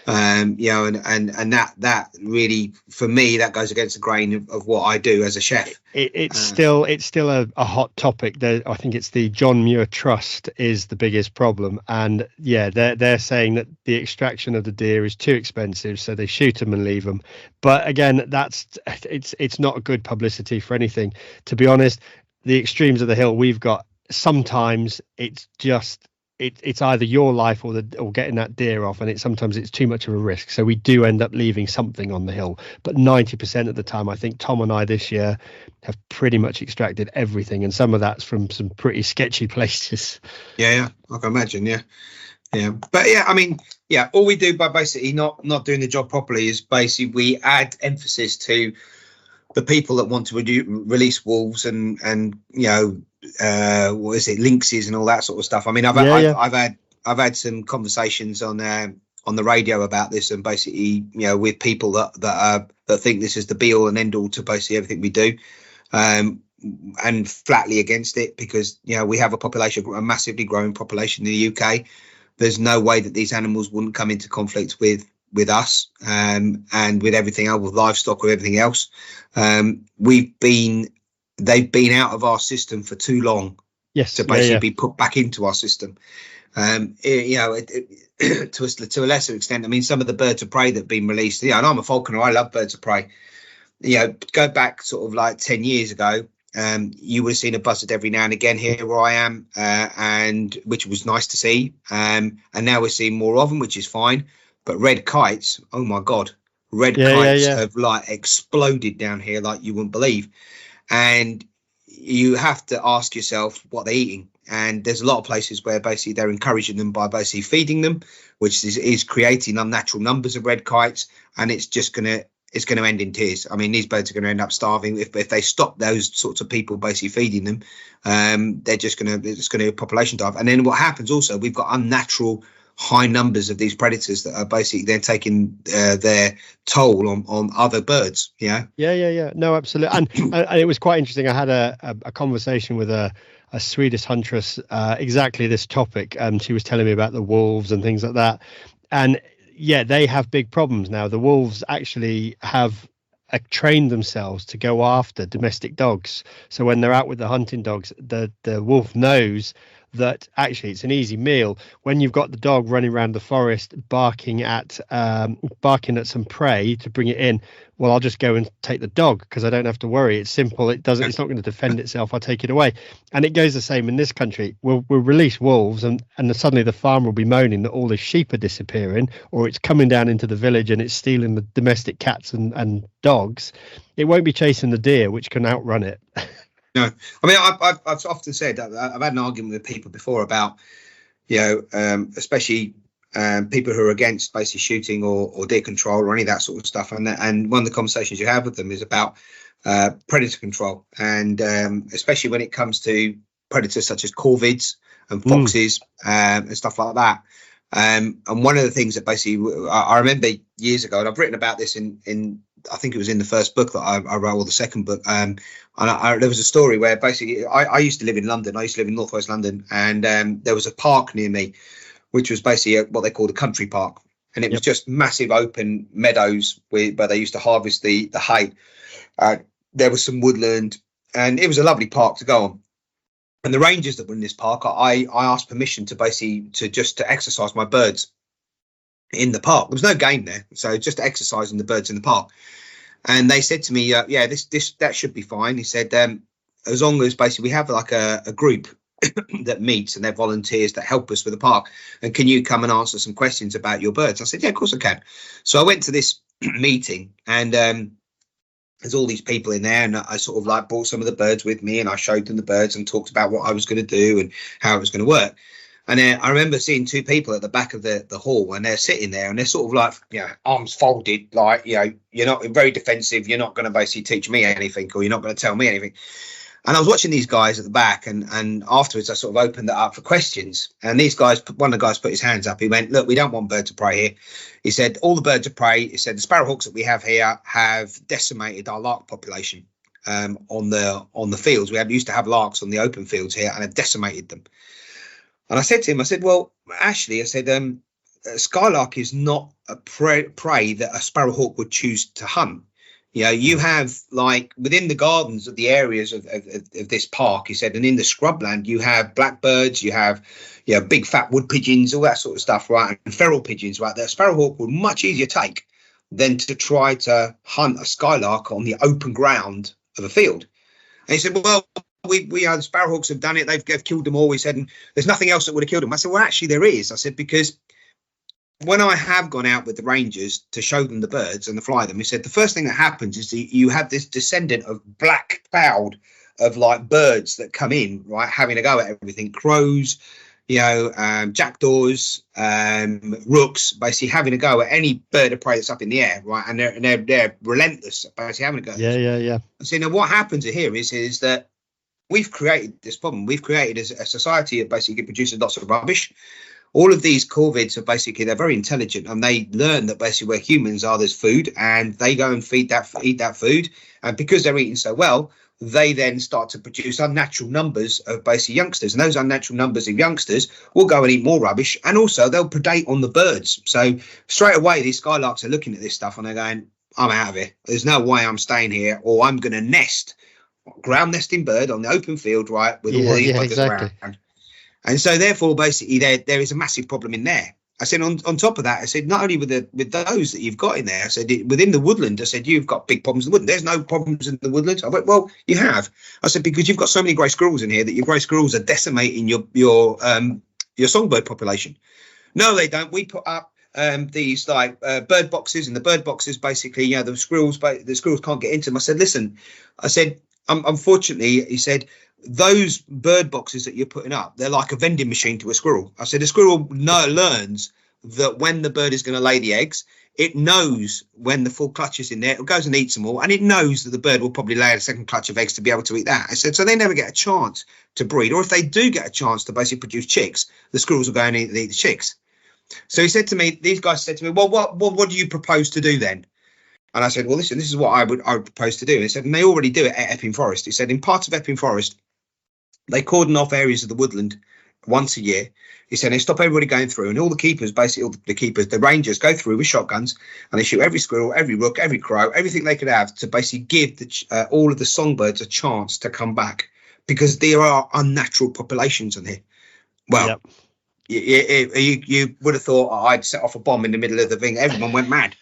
And that really, for me, that goes against the grain of what I do as a chef. It's still a hot topic. I think it's the John Muir Trust is the biggest problem, and yeah, they're saying that the extraction of the deer is too expensive, so they shoot them and leave them. But again, it's not a good publicity for anything. To be honest, the extremes of the hill we've got, sometimes it's just it's either your life or getting that deer off, and sometimes it's too much of a risk. So we do end up leaving something on the hill. But 90% of the time, I think Tom and I this year have pretty much extracted everything, and some of that's from some pretty sketchy places. Yeah, I can imagine. Yeah. But yeah, I mean, yeah, all we do by basically not doing the job properly is basically we add emphasis to the people that want to release wolves and what is it, lynxes and all that sort of stuff. I mean, I've had some conversations on the radio about this, and basically, with people that think this is the be all and end all to basically everything we do, and flatly against it, because we have a massively growing population in the UK. There's no way that these animals wouldn't come into conflict with us, and with everything else, with livestock, with everything else. They've been out of our system for too long, to basically be put back into our system. To a lesser extent, I mean, some of the birds of prey that have been released, and I'm a falconer, I love birds of prey. Go back sort of like 10 years ago, you would have seen a buzzard every now and again here where I am, and which was nice to see. And now we're seeing more of them, which is fine. But red kites, oh my God, kites have like exploded down here like you wouldn't believe. And you have to ask yourself what they're eating. And there's a lot of places where basically they're encouraging them by basically feeding them, which is creating unnatural numbers of red kites. And it's going to end in tears. I mean, these birds are going to end up starving if they stop those sorts of people basically feeding them. It's going to population dive. And then what happens also, we've got unnatural high numbers of these predators that are basically they're taking their toll on other birds. Yeah. No, absolutely. And it was quite interesting. I had a conversation with a Swedish huntress, exactly this topic. She was telling me about the wolves and things like that. And yeah, they have big problems now. The wolves actually have trained themselves to go after domestic dogs. So when they're out with the hunting dogs, the wolf knows that actually it's an easy meal. When you've got the dog running around the forest barking at some prey to bring it in, well, I'll just go and take the dog because I don't have to worry. It's simple. It's not going to defend itself. I'll take it away. And it goes the same in this country. We'll release wolves, and suddenly the farmer will be moaning that all the sheep are disappearing, or it's coming down into the village and it's stealing the domestic cats and dogs. It won't be chasing the deer, which can outrun it. No, I mean, I've often said that I've had an argument with people before about, especially people who are against basically shooting or deer control or any of that sort of stuff. And one of the conversations you have with them is about predator control, and especially when it comes to predators such as corvids and foxes and stuff like that. And one of the things that basically I remember years ago, and I've written about this in I think it was in the first book that I wrote, or the second book. And there was a story where basically I used to live in London. I used to live in northwest London, and there was a park near me, which was basically what they called a country park. And it was just massive open meadows where they used to harvest the hay. There was some woodland, and it was a lovely park to go on. And the rangers that were in this park, I asked permission to basically to exercise my birds in the park. There was no game there, so just exercising the birds in the park. And they said to me, that should be fine. He said, as long as basically we have like a group that meets and they're volunteers that help us with the park, and can you come and answer some questions about your birds? I said, yeah, of course I can. So I went to this meeting, and there's all these people in there, and I sort of brought some of the birds with me, and I showed them the birds and talked about what I was going to do and how it was going to work. And I remember seeing two people at the back of the hall, and they're sitting there, and they're sort of like, arms folded, like, you're not very defensive. You're not going to basically teach me anything, or you're not going to tell me anything. And I was watching these guys at the back, and afterwards I sort of opened it up for questions. And these guys, one of the guys put his hands up. He went, "Look, we don't want birds of prey here." He said, "All the birds of prey," he said, "the sparrowhawks that we have here have decimated our lark population on the fields. We used to have larks on the open fields here, and have decimated them." And I said to him, I said, "Well, actually," I said, "Skylark is not a prey that a sparrowhawk would choose to hunt. You have, like, within the gardens of the areas of this park," he said, "and in the scrubland, you have blackbirds, you have, big fat wood pigeons, all that sort of stuff, right? And feral pigeons, right? That a sparrowhawk would much easier take than to try to hunt a skylark on the open ground of a field." And he said, "Well, we the sparrowhawks have done it. They've killed them all." He said, "And there's nothing else that would have killed them." I said, "Well, actually, there is." I said, "Because when I have gone out with the rangers to show them the birds and to fly them," he said, "the first thing that happens is you have this descendant of black cloud of, like, birds that come in, right, having a go at everything. Crows, jackdaws, rooks, basically having a go at any bird of prey that's up in the air, right? And they're relentless, basically having a go." Yeah. I said, "Now what happens here is that we've created this problem. We've created a society that basically produces lots of rubbish. All of these corvids are basically, they're very intelligent, and they learn that basically where humans are, there's food, and they go and eat that food. And because they're eating so well, they then start to produce unnatural numbers of basically youngsters. And those unnatural numbers of youngsters will go and eat more rubbish. And also they'll predate on the birds. So straight away, these skylarks are looking at this stuff and they're going, I'm out of here. There's no way I'm staying here, or I'm going to nest, ground nesting bird on the open field, right, with all these buggers around." And so therefore, basically, there is a massive problem in there. I said, on top of that, I said, not only with those that you've got in there, I said, within the woodland, I said, you've got big problems in the woodland. There's no problems in the woodland. I went, well, you have. I said, because you've got so many grey squirrels in here that your grey squirrels are decimating your songbird population. No, they don't. We put up these, like, bird boxes, and the bird boxes, basically, the squirrels can't get into them. I said, listen, I said, unfortunately, he said, those bird boxes that you're putting up, they're like a vending machine to a squirrel. I said, a squirrel learns that when the bird is going to lay the eggs, it knows when the full clutch is in there, it goes and eats them all, and it knows that the bird will probably lay a second clutch of eggs to be able to eat that. I said, so they never get a chance to breed, or if they do get a chance to basically produce chicks, the squirrels will go and eat the chicks. So he said to me, these guys said to me, well, what do you propose to do then? And I said, well, listen, this is what I would propose to do. And he said, and they already do it at Epping Forest. He said, in parts of Epping Forest, they cordon off areas of the woodland once a year. He said, they stop everybody going through, and all the keepers, basically all the keepers, the rangers, go through with shotguns, and they shoot every squirrel, every rook, every crow, everything they could have, to basically give all of the songbirds a chance to come back, because there are unnatural populations in here. Well, you would have thought I'd set off a bomb in the middle of the thing. Everyone went mad.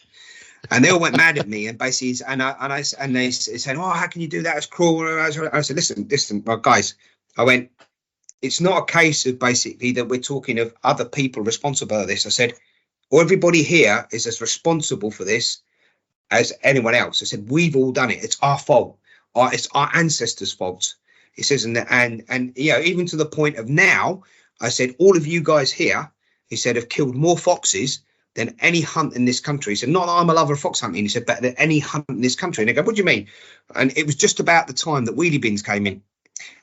And they all went mad at me, and basically, and they said, "Oh, how can you do that? It's cruel." I said, "Listen, well, guys," I went, "It's not a case of basically that we're talking of other people responsible for this." I said, everybody here is as responsible for this as anyone else. I said, we've all done it. It's our fault. It's our ancestors' fault. He says, and even to the point of now, I said, all of you guys here, he said, have killed more foxes than any hunt in this country. He said, not that I'm a lover of fox hunting. He said, better than any hunt in this country. And they go, what do you mean? And it was just about the time that wheelie bins came in.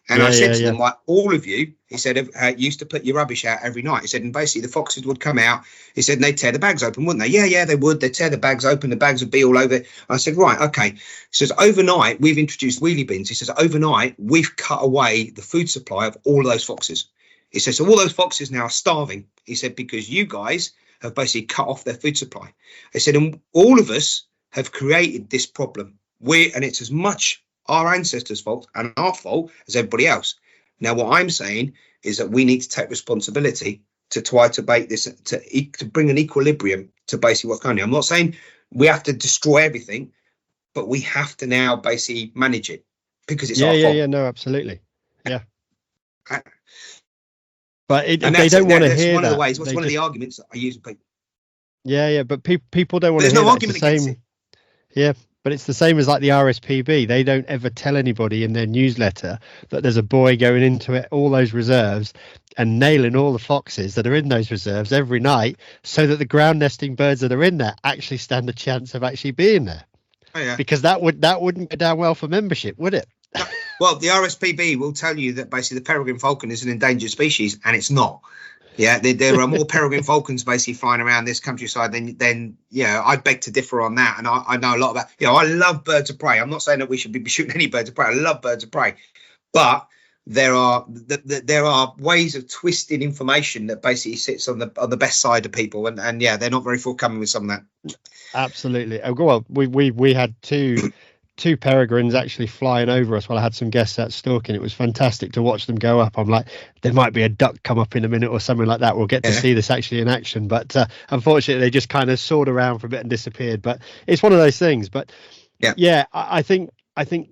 And I said to them, like, all of you, he said, used to put your rubbish out every night. He said, and basically the foxes would come out. He said, and they'd tear the bags open, wouldn't they? Yeah, they would. They'd tear the bags open. The bags would be all over. I said, right, okay. He says, overnight, we've introduced wheelie bins. He says, overnight, we've cut away the food supply of all of those foxes. He says, so all those foxes now are starving. He said, because you guys have basically cut off their food supply. He said, and all of us have created this problem. And it's as much our ancestors' fault and our fault as everybody else. Now, what I'm saying is that we need to take responsibility to try to make this, to bring an equilibrium to basically what's going on. I'm not saying we have to destroy everything, but we have to now basically manage it, because it's our fault. Yeah, no, absolutely. Yeah. But they don't want to hear that. One of the ways. One of the arguments that I use with people. Yeah, but people don't want to hear that. There's no argument against it. Yeah, But it's the same as like the RSPB. They don't ever tell anybody in their newsletter that there's a boy going into it, all those reserves and nailing all the foxes that are in those reserves every night, so that the ground nesting birds that are in there actually stand a chance of actually being there. Oh, yeah. Because that wouldn't go down well for membership, would it? Well, the RSPB will tell you that basically the peregrine falcon is an endangered species, and it's not. Yeah, there are more peregrine falcons basically flying around this countryside than I beg to differ on that. And I know a lot about, I love birds of prey. I'm not saying that we should be shooting any birds of prey. I love birds of prey, but there are ways of twisting information that basically sits on the best side of people, and they're not very forthcoming with some of that. Absolutely. Well, we had two peregrines actually flying over us while I had some guests out stalking. It was fantastic to watch them go up. I'm like, there might be a duck come up in a minute or something like that. We'll get to see this actually in action. But unfortunately, they just kind of soared around for a bit and disappeared. But it's one of those things. But I think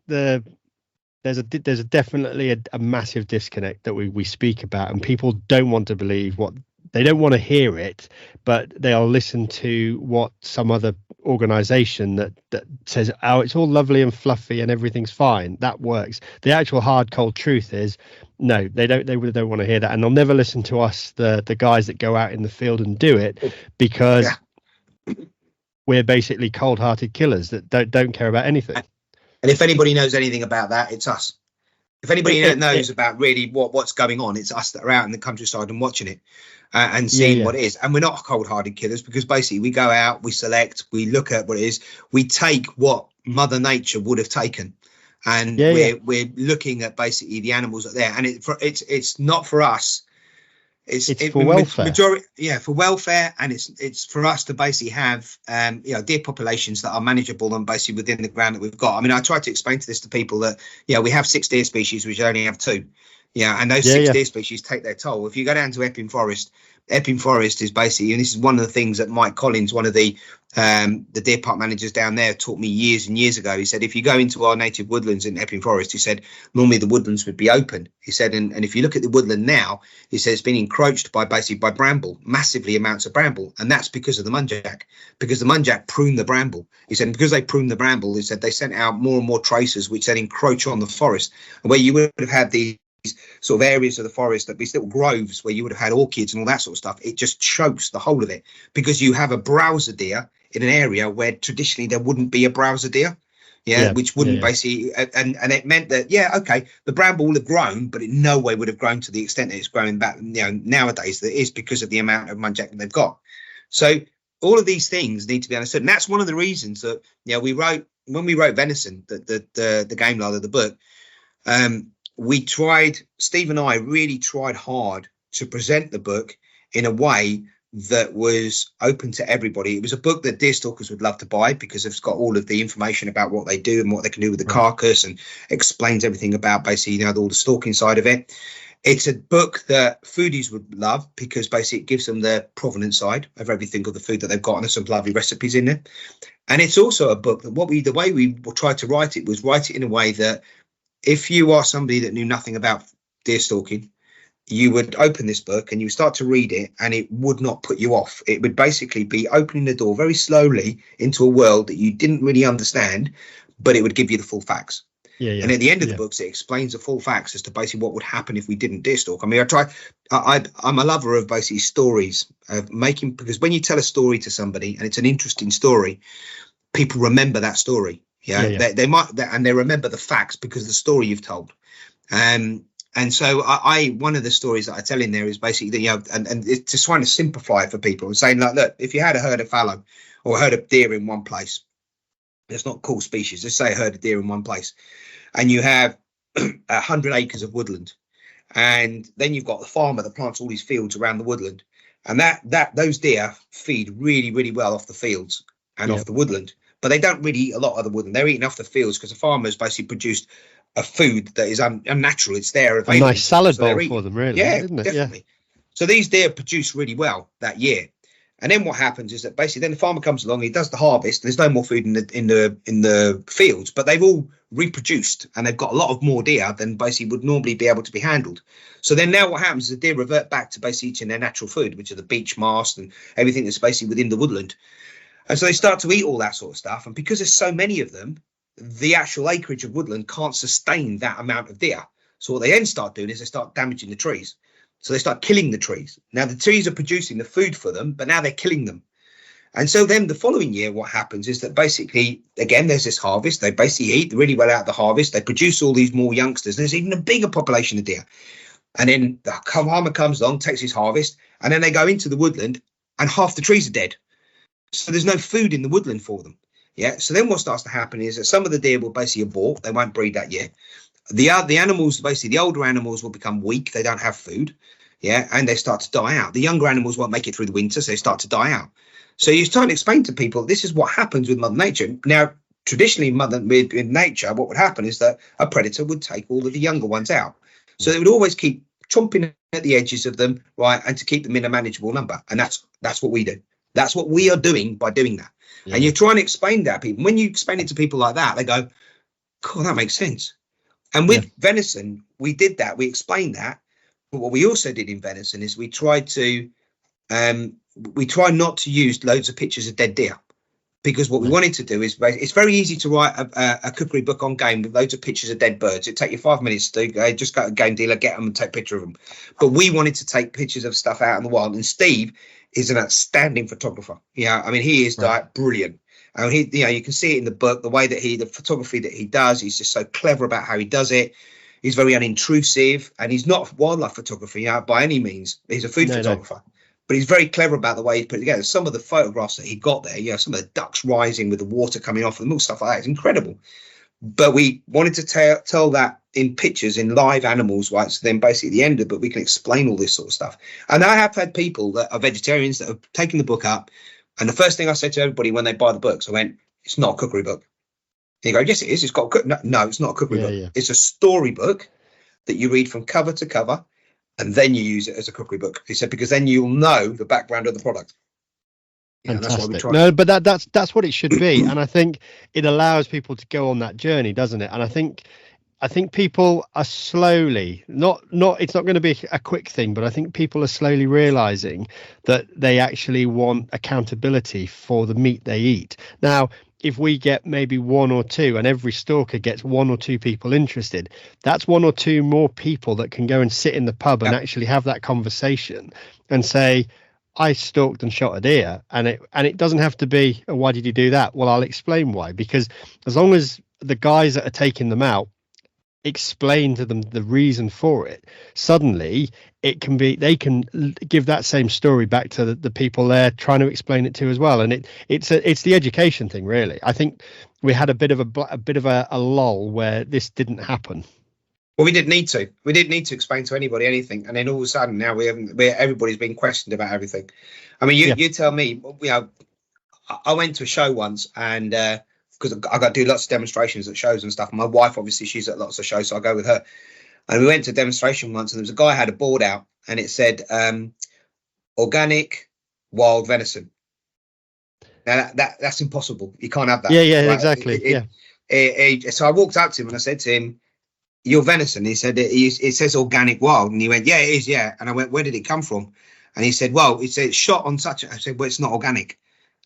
there's definitely a massive disconnect that we speak about, and people don't want to believe what they don't want to hear it, but they'll listen to what some other organization that says, oh, it's all lovely and fluffy and everything's fine. That works. The actual hard cold truth is no, they don't want to hear that, and they'll never listen to us, the guys that go out in the field and do it, because we're basically cold-hearted killers that don't care about anything. And if anybody knows anything about that, it's us. If anybody knows about really what's going on, it's us that are out in the countryside and watching it and seeing what it is. And we're not cold-hearted killers, because basically we go out, we select, we look at what it is, we take what Mother Nature would have taken, and we're looking at basically the animals that are there. And it's not for us. It's for welfare. For welfare, and it's for us to basically have deer populations that are manageable and basically within the ground that we've got. I mean, I try to explain to people that we have 6 deer species, which only have 2. And those 6 deer species take their toll. If you go down to Epping Forest is basically, and this is one of the things that Mike Collins, one of the deer park managers down there, taught me years and years ago. He said, if you go into our native woodlands in Epping Forest, he said, normally the woodlands would be open. He said, and if you look at the woodland now, he said it's been encroached by bramble, massively amounts of bramble. And that's because of the muntjac, because the muntjac pruned the bramble. He said, and because they pruned the bramble, he said they sent out more and more tracers, which then encroach on the forest. And where you would have had these sort of areas of the forest, that these little groves where you would have had orchids and all that sort of stuff, it just chokes the whole of it, because you have a browser deer in an area where traditionally there wouldn't be a browser deer, which wouldn't basically, and it meant that the bramble would have grown, but it no way would have grown to the extent that it's growing back nowadays, that is because of the amount of muntjac that they've got. So all of these things need to be understood, and that's one of the reasons that when we wrote Venison, the game line of the book, Steve and I really tried hard to present the book in a way that was open to everybody. It was a book that deer stalkers would love to buy, because it's got all of the information about what they do and what they can do with the carcass, and explains everything about basically all the stalking side of it. It's a book that foodies would love, because basically it gives them the provenance side of everything of the food that they've got, and there's some lovely recipes in there. And it's also a book that the way we tried to write it was write it in a way that if you are somebody that knew nothing about deer stalking, you would open this book and you start to read it, and it would not put you off. It would basically be opening the door very slowly into a world that you didn't really understand, but it would give you the full facts. And at the end of the books, it explains the full facts as to basically what would happen if we didn't deer stalk. I mean, I'm a lover of basically stories, of making, because when you tell a story to somebody and it's an interesting story, people remember that story. They might, and they remember the facts because of the story you've told. And so I one of the stories that I tell in there is basically, and it's just trying to simplify it for people and saying, like, look, if you had a herd of fallow or a herd of deer in one place, it's not called species, let's say a herd of deer in one place, and you have 100 acres of woodland, and then you've got the farmer that plants all these fields around the woodland, and that those deer feed really, really well off the fields and off the woodland. But they don't really eat a lot of the woodland. They're eating off the fields because the farmers basically produced a food that is unnatural. It's there available. A nice salad bowl for them, really. Yeah, isn't it? Definitely. So these deer produce really well that year. And then what happens is that basically then the farmer comes along, he does the harvest, and there's no more food in the fields, but they've all reproduced and they've got a lot of more deer than basically would normally be able to be handled. So then now what happens is the deer revert back to basically eating their natural food, which are the beech mast and everything that's basically within the woodland. And so they start to eat all that sort of stuff. And because there's so many of them, the actual acreage of woodland can't sustain that amount of deer. So what they then start doing is they start damaging the trees. So they start killing the trees. Now the trees are producing the food for them, but now they're killing them. And so then the following year, what happens is that basically, again, there's this harvest. They basically eat really well out of the harvest. They produce all these more youngsters. There's even a bigger population of deer. And then the farmer comes along, takes his harvest, and then they go into the woodland and half the trees are dead. So there's no food in the woodland for them. Yeah. So then what starts to happen is that some of the deer will basically abort. They won't breed that year. The animals, basically the older animals will become weak. They don't have food. Yeah. And they start to die out. The younger animals won't make it through the winter. So they start to die out. So you start to explain to people, this is what happens with Mother Nature. Now, traditionally, with nature, what would happen is that a predator would take all of the younger ones out. So they would always keep chomping at the edges of them, right, and to keep them in a manageable number. And that's what we do. That's what we are doing by doing that. Yeah. And you're trying to explain that to people. When you explain it to people like that, they go, cool, that makes sense. And with venison, we did that. We explained that. But what we also did in venison is we try not to use loads of pictures of dead deer, because what we wanted to do is, it's very easy to write a cookery book on game with loads of pictures of dead birds. It'd take you 5 minutes to do. Just go to a game dealer, get them and take a picture of them. But we wanted to take pictures of stuff out in the wild. And Steve is an outstanding photographer. Yeah, I mean, he is like brilliant. I mean, you can see it in the book, the way that the photography that he does. He's just so clever about how he does it. He's very unintrusive, and he's not wildlife photography, by any means. He's a food photographer. But he's very clever about the way he put it together. Some of the photographs that he got there, some of the ducks rising with the water coming off them, all stuff like that, is incredible. But we wanted to tell that in pictures, in live animals, right? So then basically at the end of it, we can explain all this sort of stuff. And I have had people that are vegetarians that have taken the book up. And the first thing I said to everybody when they buy the books, I went, it's not a cookery book. And you go, yes, it is. It's got a cook. No, it's not a cookery book. Yeah. It's a story book that you read from cover to cover. And then you use it as a cookery book. He said, because then you'll know the background of the product. Fantastic. That's why we try. No, but that's what it should be. And I think it allows people to go on that journey, doesn't it? And I think people are slowly, not it's not going to be a quick thing, but I think people are slowly realizing that they actually want accountability for the meat they eat. Now, if we get maybe one or two, and every stalker gets one or two people interested, that's one or two more people that can go and sit in the pub and actually have that conversation and say, I stalked and shot a deer. And it doesn't have to be, oh, why did you do that? Well, I'll explain why. Because as long as the guys that are taking them out explain to them the reason for it, suddenly they can give that same story back to the people they're trying to explain it to as well. And it's the education thing, really. I think we had a bit of a lull where this didn't happen. Well, we didn't need to explain to anybody anything, and then all of a sudden now everybody's being questioned about everything. I mean, you tell me, I went to a show once, and because I got to do lots of demonstrations at shows and stuff. My wife, obviously, she's at lots of shows, so I go with her. And we went to a demonstration once, and there was a guy had a board out, and it said organic wild venison. Now that's impossible. You can't have that. Yeah, right? Exactly. So I walked up to him and I said to him, "Your venison?" He said, "It says organic wild." And he went, "Yeah, it is, yeah." And I went, "Where did it come from?" And he said, "Well, it said shot on such." I said, "Well, it's not organic."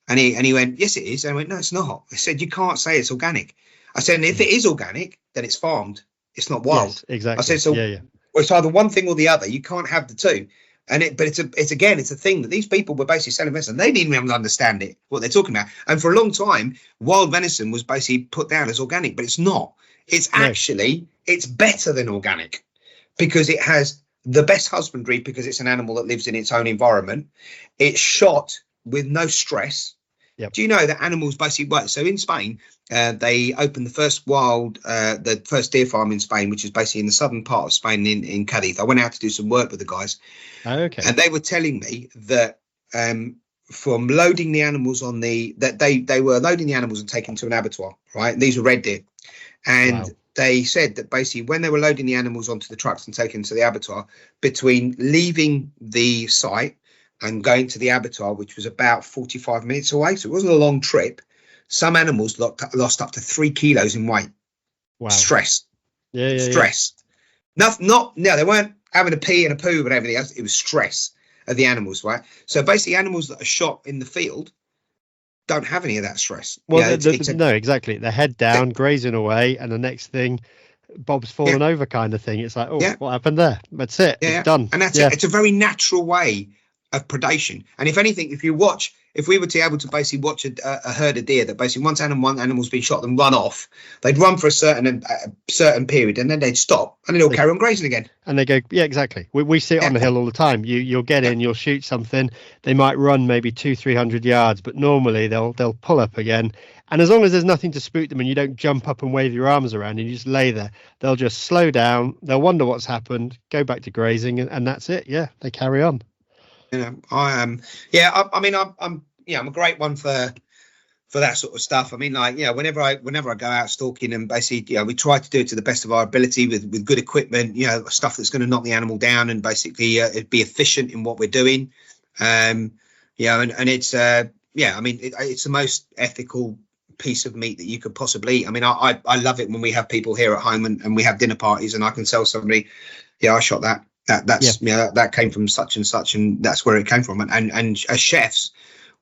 And he went, "Yes, it is." And I went, "No, it's not." I said, "You can't say it's organic." I said, "And if it is organic, then it's farmed. It's not wild." Yes, exactly. I said, "So well, it's either one thing or the other. You can't have the two." But it's a thing that these people were basically selling venison. They didn't even understand what they're talking about. And for a long time, wild venison was basically put down as organic, but it's not. It's actually, it's better than organic because it has the best husbandry, because it's an animal that lives in its own environment. It's shot with no stress. Yep. Do you know that animals basically work? So in Spain, they opened the first deer farm in Spain, which is basically in the southern part of Spain in Cadiz. I went out to do some work with the guys. Oh, okay. And they were telling me that from loading the animals they were loading the animals and taking to an abattoir, right? And these were red deer. And they said that basically when they were loading the animals onto the trucks and taking to the abattoir, between leaving the site and going to the abattoir, which was about 45 minutes away, so it wasn't a long trip, some animals lost up to 3 kilos in weight. Wow. Stress. Stress. No, they weren't having a pee and a poo and everything else. It was stress of the animals, right? So basically animals that are shot in the field don't have any of that stress. Well, It's no, exactly. The head down, grazing away, and the next thing, Bob's yeah, fallen over kind of thing. It's like, oh, yeah, what happened there? That's it. It's yeah, done. and that's it. Yeah. It's a very natural way of predation. And if anything, if we were to able to basically watch a herd of deer that basically once one animal's been shot and run off, they'd run for a certain period and then they'd stop and then they'll carry on grazing again. And they go, yeah, exactly. We see it on the hill all the time. You'll get in, you'll shoot something. They might run maybe 200-300 yards, but normally they'll pull up again. And as long as there's nothing to spook them and you don't jump up and wave your arms around and you just lay there, they'll just slow down. They'll wonder what's happened, go back to grazing, and that's it. Yeah, they carry on. I am. I'm a great one for that sort of stuff. I mean, like, whenever I go out stalking, and basically, we try to do it to the best of our ability with good equipment, stuff that's going to knock the animal down and basically be efficient in what we're doing. And it's it's the most ethical piece of meat that you could possibly eat. I mean, I love it when we have people here at home and we have dinner parties and I can tell somebody, I shot that. That came from such and such, and that's where it came from. And as chefs,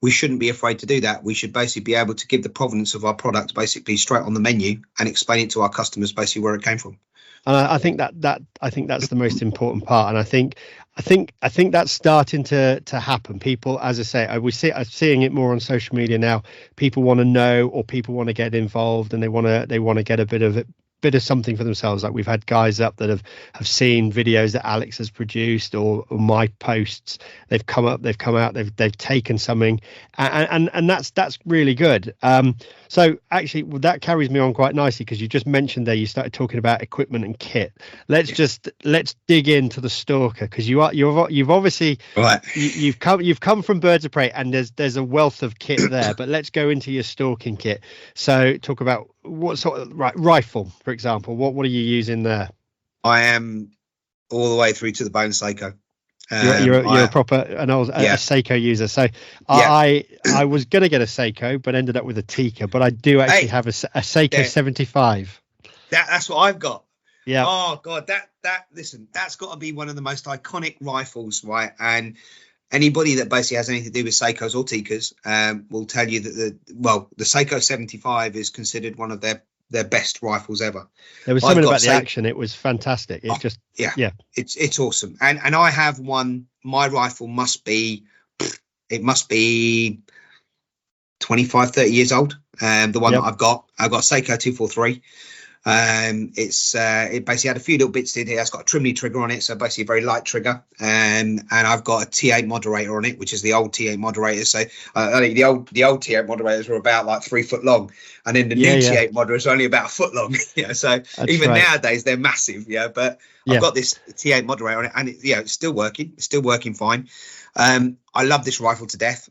we shouldn't be afraid to do that. We should basically be able to give the provenance of our products basically straight on the menu and explain it to our customers basically where it came from. And I think that's the most important part. And I think that's starting to happen. People, as I say, I'm seeing it more on social media now. People want to know, or people want to get involved, and they want to get a bit of something for themselves. Like we've had guys up that have seen videos that Alex has produced or my posts. They've come out, they've taken something, and that's really good. So actually that carries me on quite nicely, because you just mentioned there, you started talking about equipment and kit. Let's dig into the Stalker, because you've obviously right. you've come from Birds of Prey, and there's a wealth of kit there. But let's go into your stalking kit. So talk about what sort of rifle, for example. What are you using there? I am all the way through to the bone Seiko. You're a proper a Seiko user. So I was going to get a Seiko, but ended up with a Tikka. But I do actually have a Seiko 75. That's what I've got. Yeah. Oh God, that's got to be one of the most iconic rifles, right? And anybody that basically has anything to do with Seikos or Tikkas will tell you that the Seiko 75 is considered one of their best rifles ever. There was something about the action. It was fantastic. It's awesome. And I have one. My rifle must be 25, 30 years old. The one that I've got Seiko 243. It basically had a few little bits in here. It's got a trimley trigger on it, so basically a very light trigger. And I've got a T8 moderator on it, which is the old T8 moderator. So I think the old T8 moderators were about like 3 foot long, and then the new T8 moderators are only about a foot long. So that's even nowadays they're massive. But I've got this T8 moderator on it, and it's still working fine. I love this rifle to death.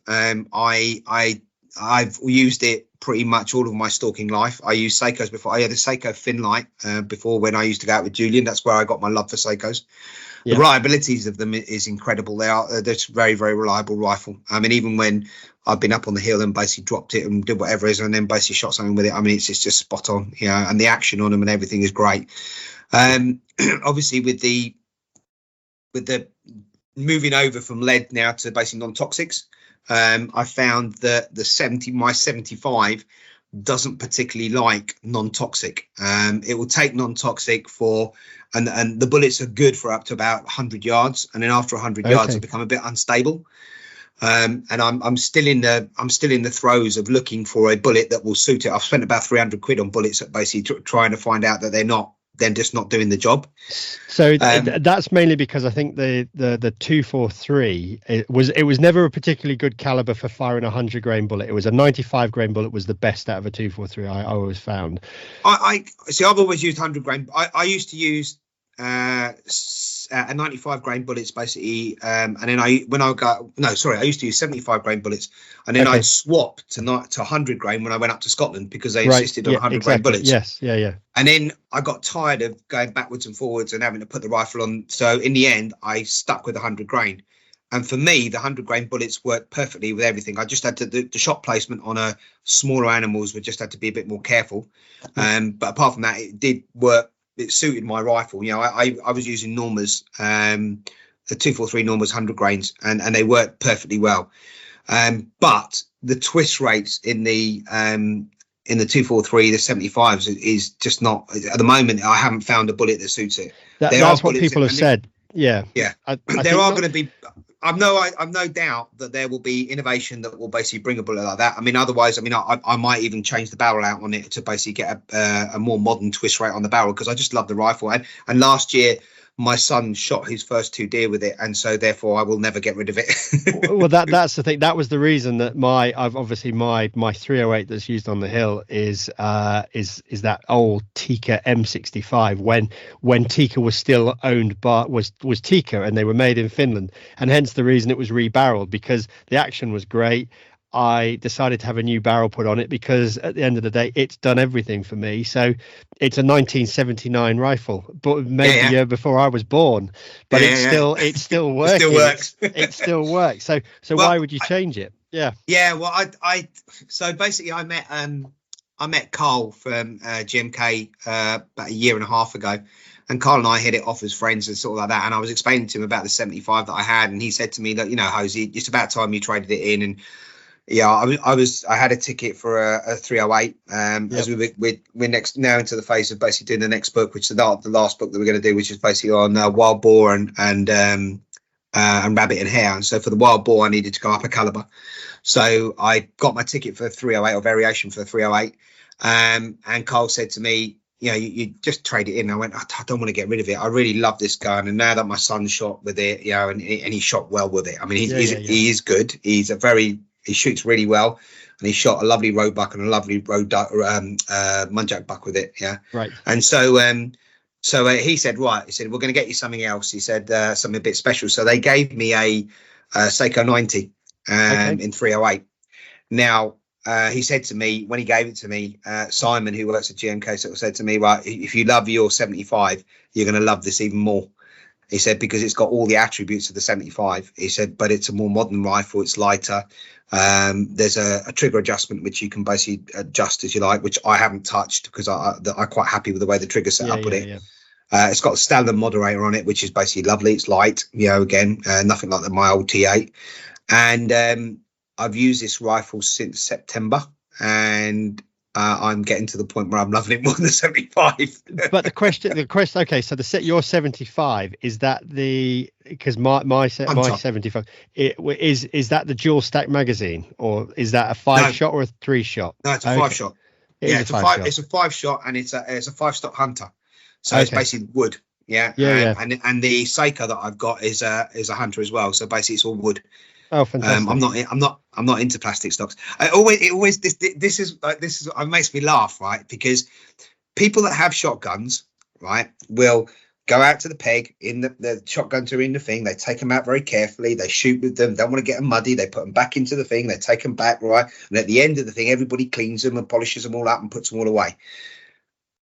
I've used it pretty much all of my stalking life. I used Seikos before. I had a Seiko Finlight before, when I used to go out with Julian. That's where I got my love for Seikos. The reliabilities of them is incredible. They're just very, very reliable rifle. I mean, even when I've been up on the hill and basically dropped it and did whatever it is, and then basically shot something with it, I mean, it's just spot on, and the action on them and everything is great. Obviously with the moving over from lead now to basically non-toxics, I found that my 75 doesn't particularly like non-toxic. It will take non-toxic and the bullets are good for up to about 100 yards, and then after 100 yards, they become a bit unstable. And I'm still in the throes of looking for a bullet that will suit it. I've spent about 300 quid on bullets, basically trying to find out that they're just not doing the job. So that's mainly because I think the 243 it was never a particularly good caliber for firing a 100 grain bullet. It was a 95 grain bullet was the best out of a 243. I always found. I see. I've always used 100 grain. I used to use a 95 grain bullets basically, and then I used to use 75 grain bullets, and then I'd swap to 100 grain when I went up to Scotland, because they insisted on 100 grain bullets. Yes, yeah. And then I got tired of going backwards and forwards and having to put the rifle on. So in the end, I stuck with 100 grain. And for me, the 100 grain bullets worked perfectly with everything. I just had to the shot placement on smaller animals. We just had to be a bit more careful. But apart from that, it did work. It suited my rifle. I was using Normas, the 243 Normas 100 grains, and they worked perfectly well. But the twist rates in the 243, the 75s is just not at the moment. I haven't found a bullet that suits it. That's what people have said. Yeah. I there are going to be. I've no doubt that there will be innovation that will basically bring a bullet like that. I mean, otherwise, I might even change the barrel out on it to basically get a more modern twist rate on the barrel, because I just love the rifle. And last year, my son shot his first 2 deer with it, and so therefore I will never get rid of it. Well, that's the thing. That was the reason that my 308 that's used on the hill is that old Tikka M65 when Tikka was still owned by was Tikka, and they were made in Finland, and hence the reason it was rebarreled, because the action was great. I decided to have a new barrel put on it because at the end of the day, it's done everything for me. So it's a 1979 rifle, but maybe a year before I was born, but it's still working. It still works. It still works. So well, why would you change it? Yeah. Well, so basically I met Carl from GMK about a year and a half ago, and Carl and I hit it off as friends and sort of like that. And I was explaining to him about the 75 that I had, and he said to me that, Jose, it's about time you traded it in. And I had a ticket for a 308 as we're next now into the phase of basically doing the next book, which is the last book that we're going to do, which is basically on wild boar and rabbit and hare. And so for the wild boar, I needed to go up a caliber, so I got my ticket for 308 or variation for 308. And Carl said to me, you just trade it in. I went, I don't want to get rid of it. I really love this gun, and now that my son shot with it, and he shot well with it. I mean, he is good. He shoots really well, and he shot a lovely roebuck and a lovely muntjac buck with it. Yeah. Right. And so he said, right, he said, we're going to get you something else. He said, something a bit special. So they gave me a Seiko 90 in 308. Now, he said to me, when he gave it to me, Simon, who works at GMK, said to me, right, if you love your 75, you're going to love this even more. He said, because it's got all the attributes of the 75. He said, but it's a more modern rifle. It's lighter. There's a trigger adjustment which you can basically adjust as you like, which I haven't touched because I'm quite happy with the way the trigger set up with it. Yeah. It's got a standard moderator on it, which is basically lovely. It's light, again, nothing like my old T8. And I've used this rifle since September, and I'm getting to the point where I'm loving it more than the 75. But the question. Okay, so your 75, is that because my 75 is that the dual stack magazine, or is that a 5-shot or a 3-shot? No, it's a 5-shot. It's a 5-shot, and it's a 5-stock hunter. So it's basically wood. Yeah. And the Seiko that I've got is a hunter as well. So basically it's all wood. Oh, fantastic! I'm not into plastic stocks. It makes me laugh, right? Because people that have shotguns, right, will go out to the peg in the shotguns are in the thing. They take them out very carefully. They shoot with them. Don't want to get them muddy. They put them back into the thing. They take them back, right? And at the end of the thing, everybody cleans them and polishes them all up and puts them all away.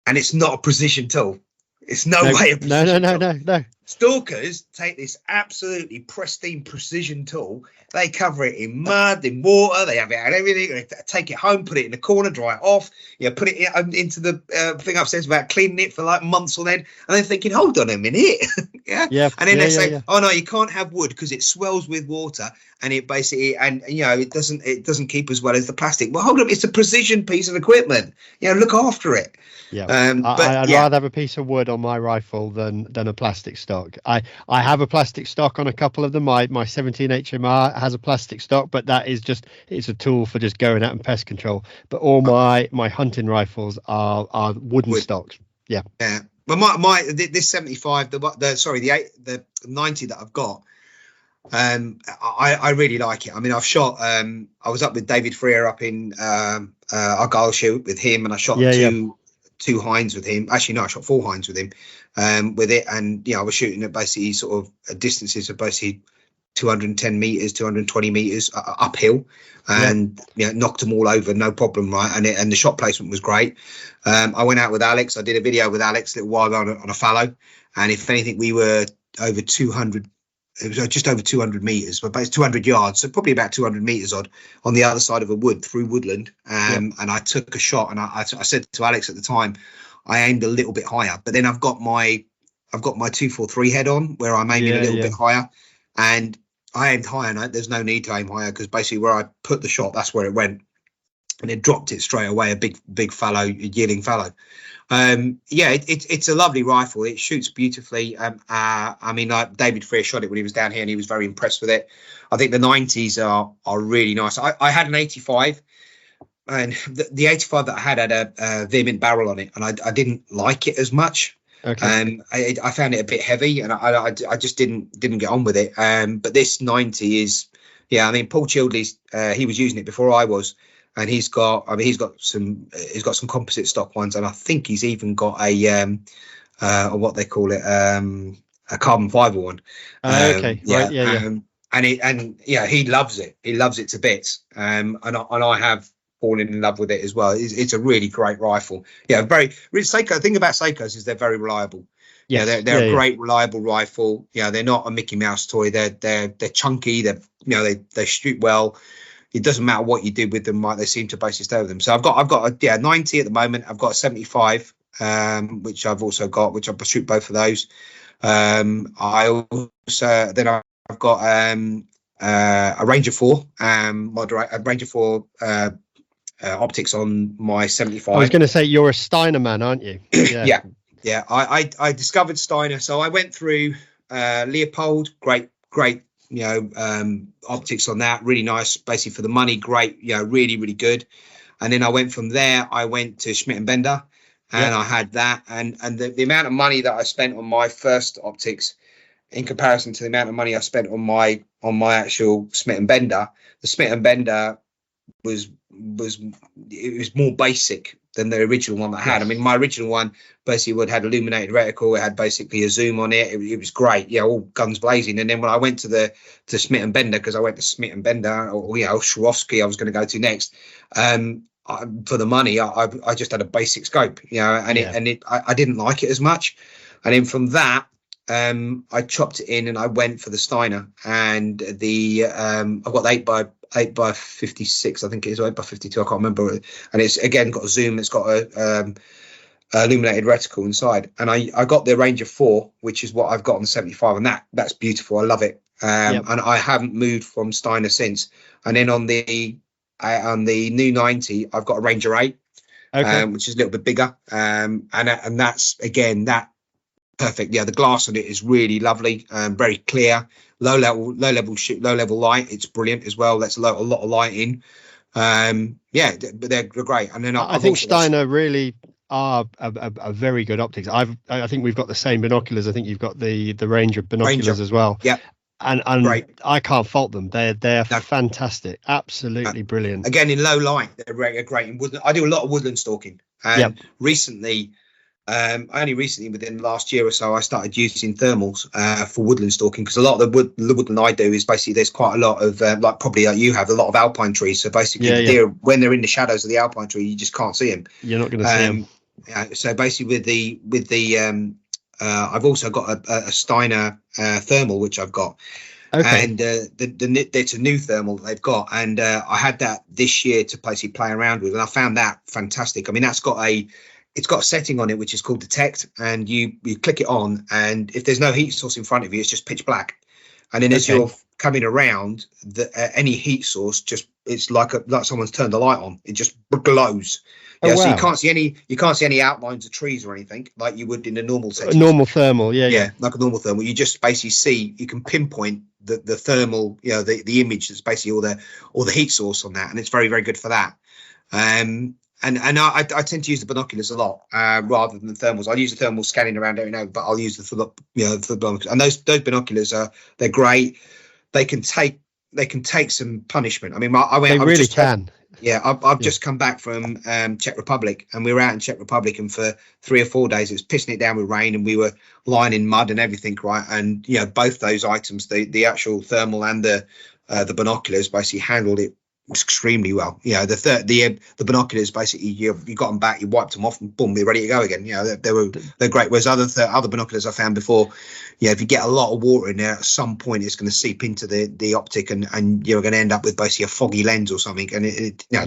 And it's not a precision tool. It's no way of precision. No. Stalkers take this absolutely pristine precision tool. They cover it in mud, in water. They have it and everything. They take it home, put it in the corner, dry it off. Put it into the thing upstairs about cleaning it for like months on end. And they're thinking, hold on a minute, yeah. And then they say, oh no, you can't have wood because it swells with water, and it basically it doesn't keep as well as the plastic. Well, hold on, it's a precision piece of equipment. Look after it. Yeah, I'd rather have a piece of wood on my rifle than a plastic stock. I have a plastic stock on a couple of them. My 17 HMR has a plastic stock, but that is it's a tool for just going out and pest control. But all my hunting rifles are wooden stocks. Yeah. Yeah. But this 75, the 90 that I've got, I really like it. I mean, I've shot. I was up with David Freer up in Argyllshire with him, and I shot two hinds with him. Actually, no, I shot 4 hinds with him with it, and I was shooting at basically sort of distances of basically 210 meters, 220 meters uphill, and knocked them all over, no problem, right? And the shot placement was great. I went out with Alex. I did a video with Alex a little while ago on a fallow, and if anything, we were over 200. It was just over 200 meters, but it's 200 yards, so probably about 200 meters odd on the other side of a wood through woodland. And I took a shot, and I said to Alex at the time, I aimed a little bit higher, but then I've got my 243 head on where I'm aiming a little bit higher, and I aimed higher, and there's no need to aim higher because basically where I put the shot, that's where it went, and it dropped it straight away. A big fallow, yielding fallow. It's a lovely rifle. It shoots beautifully. I mean, like David Freer shot it when he was down here, and he was very impressed with it. I think the 90s are really nice. I had an 85, and the 85 that I had a vehement barrel on it, and I didn't like it as much. Okay. I found it a bit heavy, and I just didn't get on with it. But this 90 is, I mean, Paul Childley's he was using it before I was. And he's got some composite stock ones, and I think he's even got a what they call it, a carbon fiber one. Okay, right, And he loves it. He loves it to bits. And I have fallen in love with it as well. It's a really great rifle. Seiko. The thing about Seikos is they're very reliable. Yes. They're a great reliable rifle. They're not a Mickey Mouse toy. They're chunky. They shoot well. It doesn't matter what you do with them, right? They seem to basically stay with them. So I've got a 90 at the moment. I've got a 75, which I've also got, which I shoot both of those. I've got a Ranger 4, a Ranger 4 optics on my 75. I was going to say you're a Steiner man, aren't you? Yeah. I discovered Steiner, so I went through Leopold, great. Optics on that, really nice, basically for the money, great, really, really good. And then I went from there, I went to Schmidt and Bender, and I had that, and the amount of money that I spent on my first optics in comparison to the amount of money I spent on my actual Schmidt and Bender, the Schmidt and Bender was more basic than the original one that I had. I mean, my original one basically had illuminated reticle. It had basically a zoom on it. It was great, all guns blazing. And then when I went to Schmidt and Bender, because I went to Schmidt and Bender, or Swarovski, I was going to go to next. For the money, I just had a basic scope, I didn't like it as much. And then from that, I chopped it in and I went for the Steiner, and I've got the 8x56, I think it is, or 8x52, I can't remember. And it's again got a zoom, it's got a illuminated reticle inside, and I got the Ranger 4, which is what I've got on the 75, and that's beautiful. I love it. And I haven't moved from Steiner since. And then on the new 90, I've got a Ranger 8, which is a little bit bigger, and that's again that perfect. The glass on it is really lovely, very clear, low level light. It's brilliant as well. That's a lot of light in. But they're great. And then I think Steiner really are a very good optics. I think we've got the same binoculars. I think you've got the Ranger binoculars as well. Yeah. And I can't fault them. They're fantastic, absolutely brilliant. Again, in low light, they're great in woodland. I do a lot of woodland stalking, and recently, only recently, within the last year or so, I started using thermals for woodland stalking, because a lot of the woodland I do is basically there's quite a lot of probably like you have a lot of alpine trees. So basically, deer, when they're in the shadows of the alpine tree, you just can't see them. You're not going to see them. So basically, with the I've also got a Steiner thermal, which I've got. Okay. And it's a new thermal that they've got, and I had that this year to basically play around with, and I found that fantastic. I mean, it's got a setting on it which is called detect, and you click it on, and if there's no heat source in front of you, it's just pitch black. And then as you're coming around, any heat source it's like someone's turned the light on. It just glows. So you can't see any outlines of trees or anything like you would in a normal setting. Normal thermal, like a normal thermal. You just basically you can pinpoint the thermal, the image that's basically all the heat source on that, and it's very, very good for that. And I tend to use the binoculars a lot rather than the thermals. I'll use the thermals scanning around every now, but I'll use the binoculars. And those binoculars they're great. They can take some punishment. I mean, I can. I've just come back from Czech Republic, and we were out in Czech Republic, and for 3 or 4 days it was pissing it down with rain, and we were lying in mud and everything, right? And both those items, the actual thermal and the binoculars, basically handled it extremely well. The binoculars, basically you got them back, you wiped them off, and boom, they're ready to go again. They're great. Whereas other binoculars I found before, if you get a lot of water in there, at some point it's going to seep into the optic, and you're going to end up with basically a foggy lens or something. And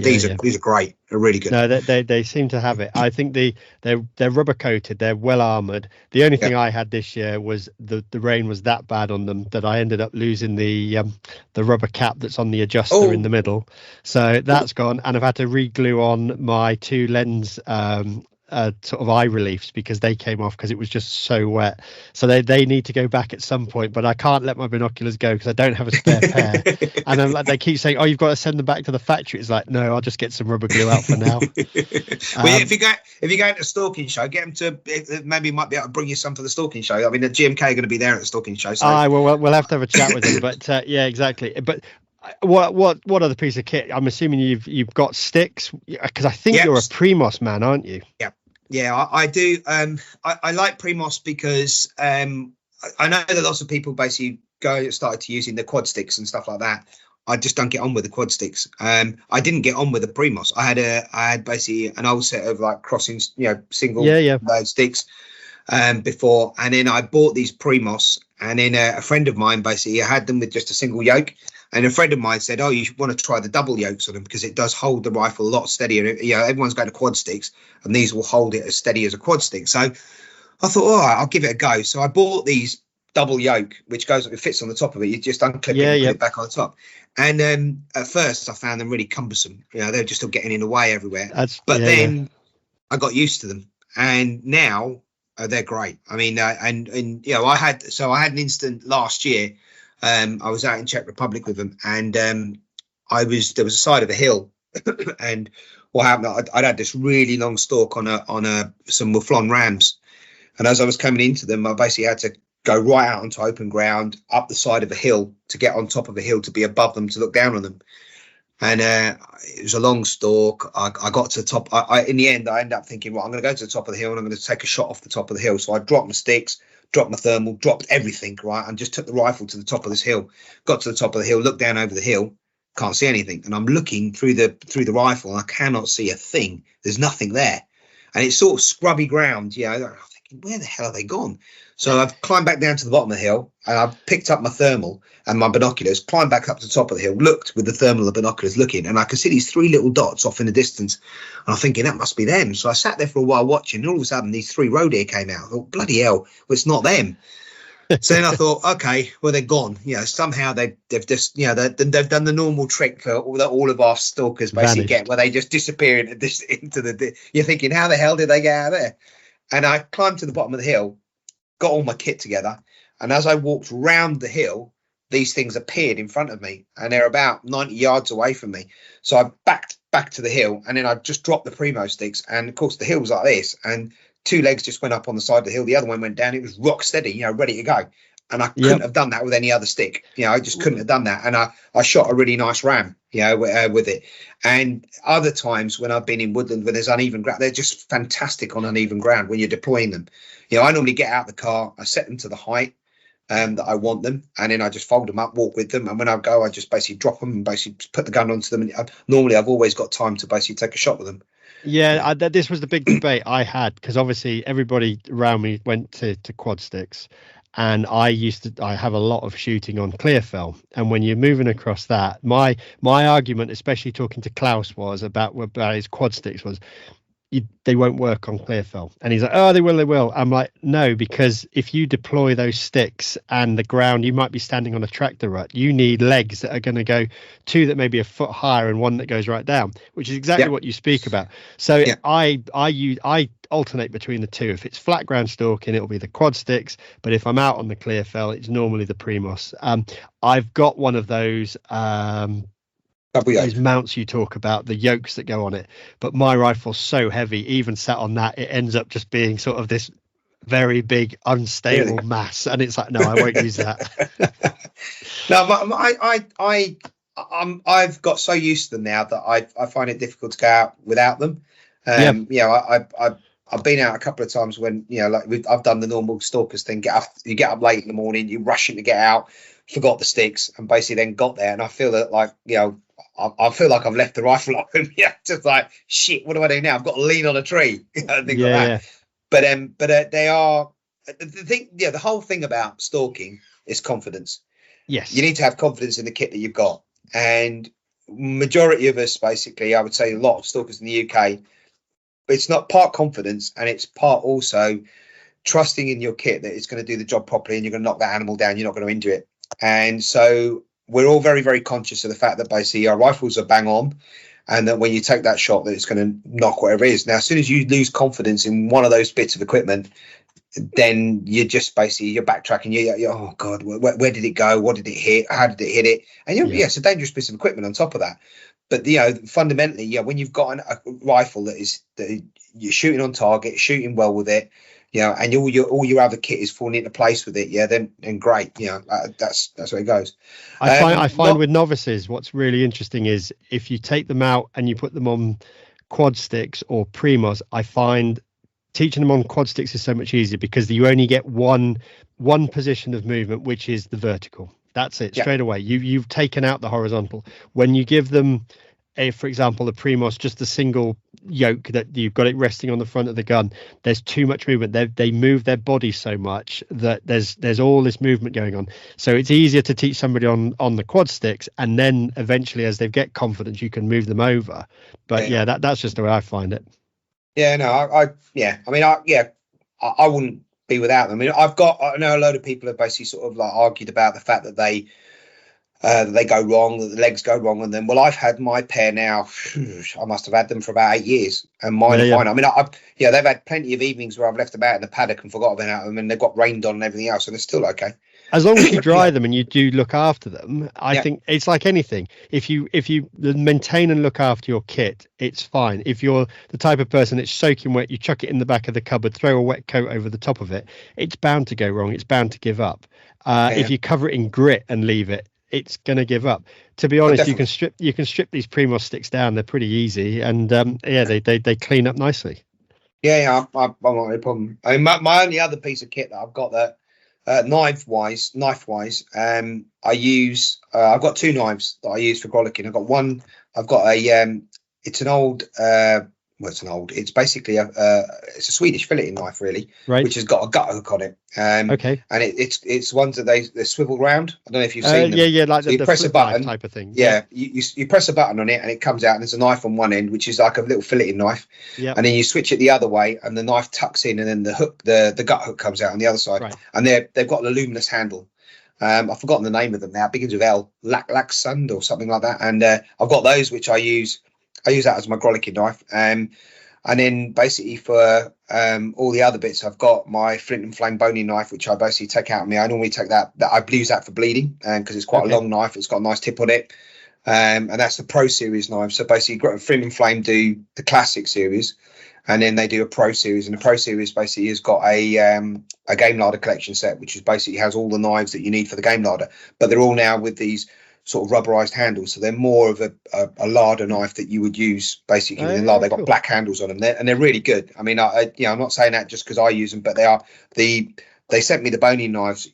these are great. They're really good. No, they seem to have it. I think they're rubber coated. They're well armored. The only thing I had this year was the rain was that bad on them that I ended up losing the rubber cap that's on the adjuster in the middle. So that's gone, and I've had to re-glue on my two lens sort of eye reliefs because they came off because it was just so wet. So they need to go back at some point, but I can't let my binoculars go because I don't have a spare pair. And I'm like, they keep saying, "Oh, you've got to send them back to the factory." It's like, no, I'll just get some rubber glue out for now. Well, if you go to the stalking show, get them to maybe might be able to bring you some for the stalking show. I mean, the GMK are going to be there at the stalking show. So we'll have to have a chat with them. But yeah, exactly. But what other piece of kit? I'm assuming you've got sticks because I think you're a Primos man, aren't you? Yeah, I do. I like Primos because I know that lots of people basically started to using the quad sticks and stuff like that. I just don't get on with the quad sticks. I didn't get on with the Primos. I had basically an old set of like crossing, single sticks before, and then I bought these Primos, and then a friend of mine basically had them with just a single yoke. And a friend of mine said, "Oh, you want to try the double yokes on them because it does hold the rifle a lot steadier. Everyone's going to quad sticks, and these will hold it as steady as a quad stick." So I thought, all right, I'll give it a go. So I bought these double yoke, which it fits on the top of it. You just unclip it and put it back on the top. And at first, I found them really cumbersome. They're just all getting in the way everywhere. But then I got used to them, and now they're great. I mean, I had an incident last year. I was out in Czech Republic with them, and there was a side of a hill, and what happened? I'd had this really long stalk on some mouflon rams, and as I was coming into them, I basically had to go right out onto open ground, up the side of a hill to get on top of a hill to be above them to look down on them. And it was a long stalk. I got to the top. In the end, I ended up thinking, well, I'm going to go to the top of the hill and I'm going to take a shot off the top of the hill. So I dropped my sticks, dropped my thermal, dropped everything, right, and just took the rifle to the top of this hill. Got to the top of the hill, looked down over the hill, can't see anything, and I'm looking through the rifle, and I cannot see a thing. There's nothing there, and it's sort of scrubby ground. I'm thinking, where the hell are they gone? So I've climbed back down to the bottom of the hill, and I've picked up my thermal and my binoculars, climbed back up to the top of the hill, looked with the thermal and the binoculars looking, and I could see these three little dots off in the distance. And I'm thinking, that must be them. So I sat there for a while watching, and all of a sudden these three roe deer came out. I thought, bloody hell, well, it's not them. So then I thought, okay, well, they're gone. Somehow they've just, they've done the normal trick that all of our stalkers basically get, where they just disappear into the. You're thinking, how the hell did they get out of there? And I climbed to the bottom of the hill, got all my kit together, and as I walked round the hill, these things appeared in front of me, and they're about 90 yards away from me. So I backed back to the hill, and then I just dropped the Primo sticks, and of course the hill was like this, and two legs just went up on the side of the hill, the other one went down. It was rock steady, ready to go. And I couldn't have done that with any other stick. I just couldn't have done that. And I shot a really nice ram, with it. And other times when I've been in woodland where there's uneven ground, they're just fantastic on uneven ground when you're deploying them. I normally get out the car, I set them to the height that I want them, and then I just fold them up, walk with them. And when I go, I just basically drop them and basically put the gun onto them. And normally I've always got time to basically take a shot with them. Yeah, this was the big debate I had, because obviously everybody around me went to quad sticks, and I have a lot of shooting on clear film, and when you're moving across that, my argument, especially talking to Klaus, was about his quad sticks was, they won't work on clear film. And he's like, oh, they will. I'm like, no, because if you deploy those sticks and the ground, you might be standing on a tractor rut. You need legs that are going to go, two that may be a foot higher and one that goes right down, which is exactly what you speak about. So I alternate between the two. If it's flat ground stalking, it'll be the quad sticks. But if I'm out on the clear fell, it's normally the Primos. I've got one of those mounts you talk about, the yokes that go on it, but my rifle's so heavy, even sat on that, it ends up just being sort of this very big unstable mass, and it's like, no, I won't use that. No, I've got so used to them now that I find it difficult to go out without them. I've been out a couple of times when I've done the normal stalkers thing. You get up late in the morning, you're rushing to get out, forgot the sticks, and basically then got there, and I feel that I feel like I've left the rifle open. Just like, shit, what do I do now? I've got to lean on a tree. Things like that. But they are the thing. Yeah, the whole thing about stalking is confidence. Yes, you need to have confidence in the kit that you've got. And majority of us, basically, I would say a lot of stalkers in the UK, it's not part confidence and it's part also trusting in your kit that it's going to do the job properly and you're going to knock that animal down, you're not going to injure it. And so we're all very, very conscious of the fact that basically our rifles are bang on, and that when you take that shot, that it's going to knock whatever it is. Now, as soon as you lose confidence in one of those bits of equipment, then you're just basically you're backtracking. You're oh god, where did it go? What did it hit? How did it hit it? And it's a dangerous piece of equipment on top of that. But fundamentally, when you've got a rifle that you're shooting on target, shooting well with it, and all your other kit is falling into place with it, then great. That's where it goes. I find with novices, what's really interesting is if you take them out and you put them on quad sticks or primos, I find teaching them on quad sticks is so much easier because you only get one position of movement, which is the vertical. That's it, straight away. You've taken out the horizontal. When you give them for example, the Primos, just a single yoke that you've got it resting on the front of the gun, there's too much movement. They move their body so much that there's all this movement going on. So it's easier to teach somebody on the quad sticks, and then eventually, as they get confidence, you can move them over. But that's just the way I find it. Yeah, no, I wouldn't be without them. I mean, I know a load of people have basically sort of like argued about the fact that they go wrong, that the legs go wrong, and then I've had my pair now. I must have had them for about 8 years, and mine are fine. I mean, they've had plenty of evenings where I've left them out in the paddock and forgot about them, and they've got rained on and everything else, and they're still okay. As long as you dry them and you do look after them, I think it's like anything. If you maintain and look after your kit, it's fine. If you're the type of person that's soaking wet, you chuck it in the back of the cupboard, throw a wet coat over the top of it, it's bound to go wrong. It's bound to give up. If you cover it in grit and leave it, it's going to give up. To be honest, you can strip these Primos sticks down. They're pretty easy, and they clean up nicely. I'm not a problem. I mean, my only other piece of kit that I've got that knife wise, I use. I've got two knives that I use for grollicking. I've got a. It's an old. It's basically it's a Swedish filleting knife, really, right, which has got a gut hook on it. Okay. And it's ones that they swivel round. I don't know if you've seen them. Like so you press a button type of thing. You press a button on it and it comes out, and there's a knife on one end, which is like a little filleting knife. Yeah. And then you switch it the other way, and the knife tucks in, and then the hook, the gut hook comes out on the other side. Right. And they've got an aluminous handle. I've forgotten the name of them now. It begins with L, Laxund or something like that. And I've got those which I use. I use that as my grollicking knife. And then basically for all the other bits, I've got my flint and flame boning knife, which I basically take out of me. I normally take that I use that for bleeding, because it's quite a long knife. It's got a nice tip on it. And that's the Pro Series knife. So basically flint and flame do the classic series, and then they do a Pro Series. And the Pro Series basically has got a game larder collection set, which is basically has all the knives that you need for the game larder. But they're all now with these sort of rubberized handles, so they're more of a larder knife that you would use basically in larder. They've got black handles on them, and they're really good. I mean, I'm not saying that just because I use them, but they sent me the boning knives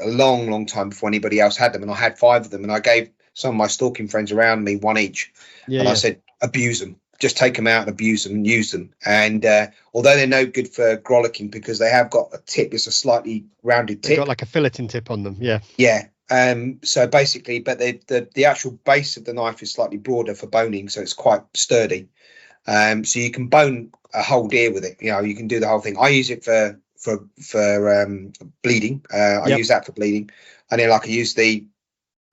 a long time before anybody else had them, and I had 5 of them, and I gave some of my stalking friends around me one each, I said, abuse them. Just take them out and abuse them and use them. And although they're no good for grollicking because they have got a tip, it's a slightly rounded tip. They've got like a filleting tip on them. Yeah. So basically, but the actual base of the knife is slightly broader for boning, so it's quite sturdy. So you can bone a whole deer with it. You can do the whole thing. I use it for bleeding. I use that for bleeding, and then I use the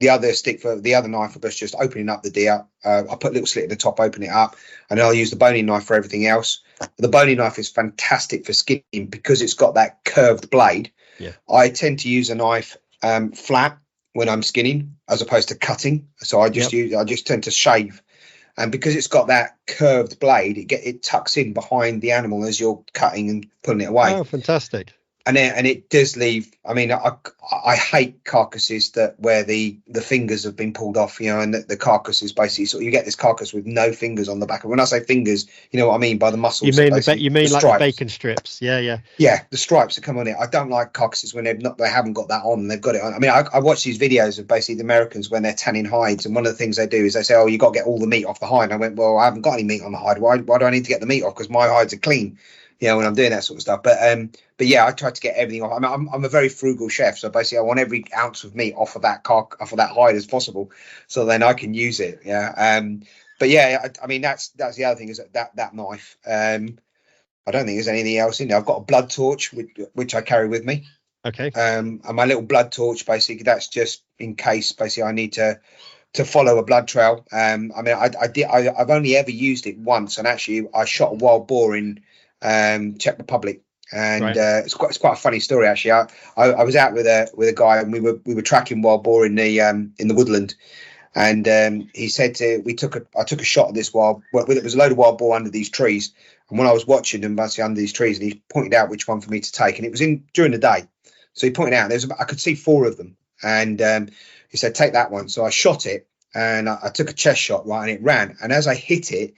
other stick for the other knife for just opening up the deer. I put a little slit at the top, open it up, and then I'll use the boning knife for everything else. The boning knife is fantastic for skinning because it's got that curved blade. I tend to use a knife flat when I'm skinning as opposed to cutting, so I just tend to shave, and because it's got that curved blade, it tucks in behind the animal as you're cutting and pulling it away. Oh, fantastic. And it does leave. I mean, I hate carcasses where the fingers have been pulled off, and the carcass is basically you get this carcass with no fingers on the back. When I say fingers, you know what I mean by the muscles. You mean like the bacon strips? Yeah, the stripes that come on it. I don't like carcasses when they haven't got that on. They've got it on. I mean, I watch these videos of basically the Americans when they're tanning hides, and one of the things they do is they say, "Oh, you got to get all the meat off the hide." And I went, "Well, I haven't got any meat on the hide. Why do I need to get the meat off? Because my hides are clean." when I'm doing that sort of stuff. But yeah, I try to get everything off. I'm a very frugal chef, so basically I want every ounce of meat off of that hide as possible, so then I can use it. But yeah, I mean that's the other thing is that knife. I don't think there's anything else in there. I've got a blood torch which I carry with me. Okay. And my little blood torch, basically, that's just in case basically I need to follow a blood trail. I mean, I've only ever used it once, and actually I shot a wild boar in Czech Republic, and Right. it's quite a funny story actually. I was out with a guy, and we were tracking wild boar in the woodland, and he said I took a shot at this it was a load of wild boar under these trees, and when I was watching them basically under these trees, and he pointed out which one for me to take, and it was during the day, so he pointed out I could see 4 of them, and he said take that one. So I shot it, and I took a chest shot, right, and it ran, and as I hit it,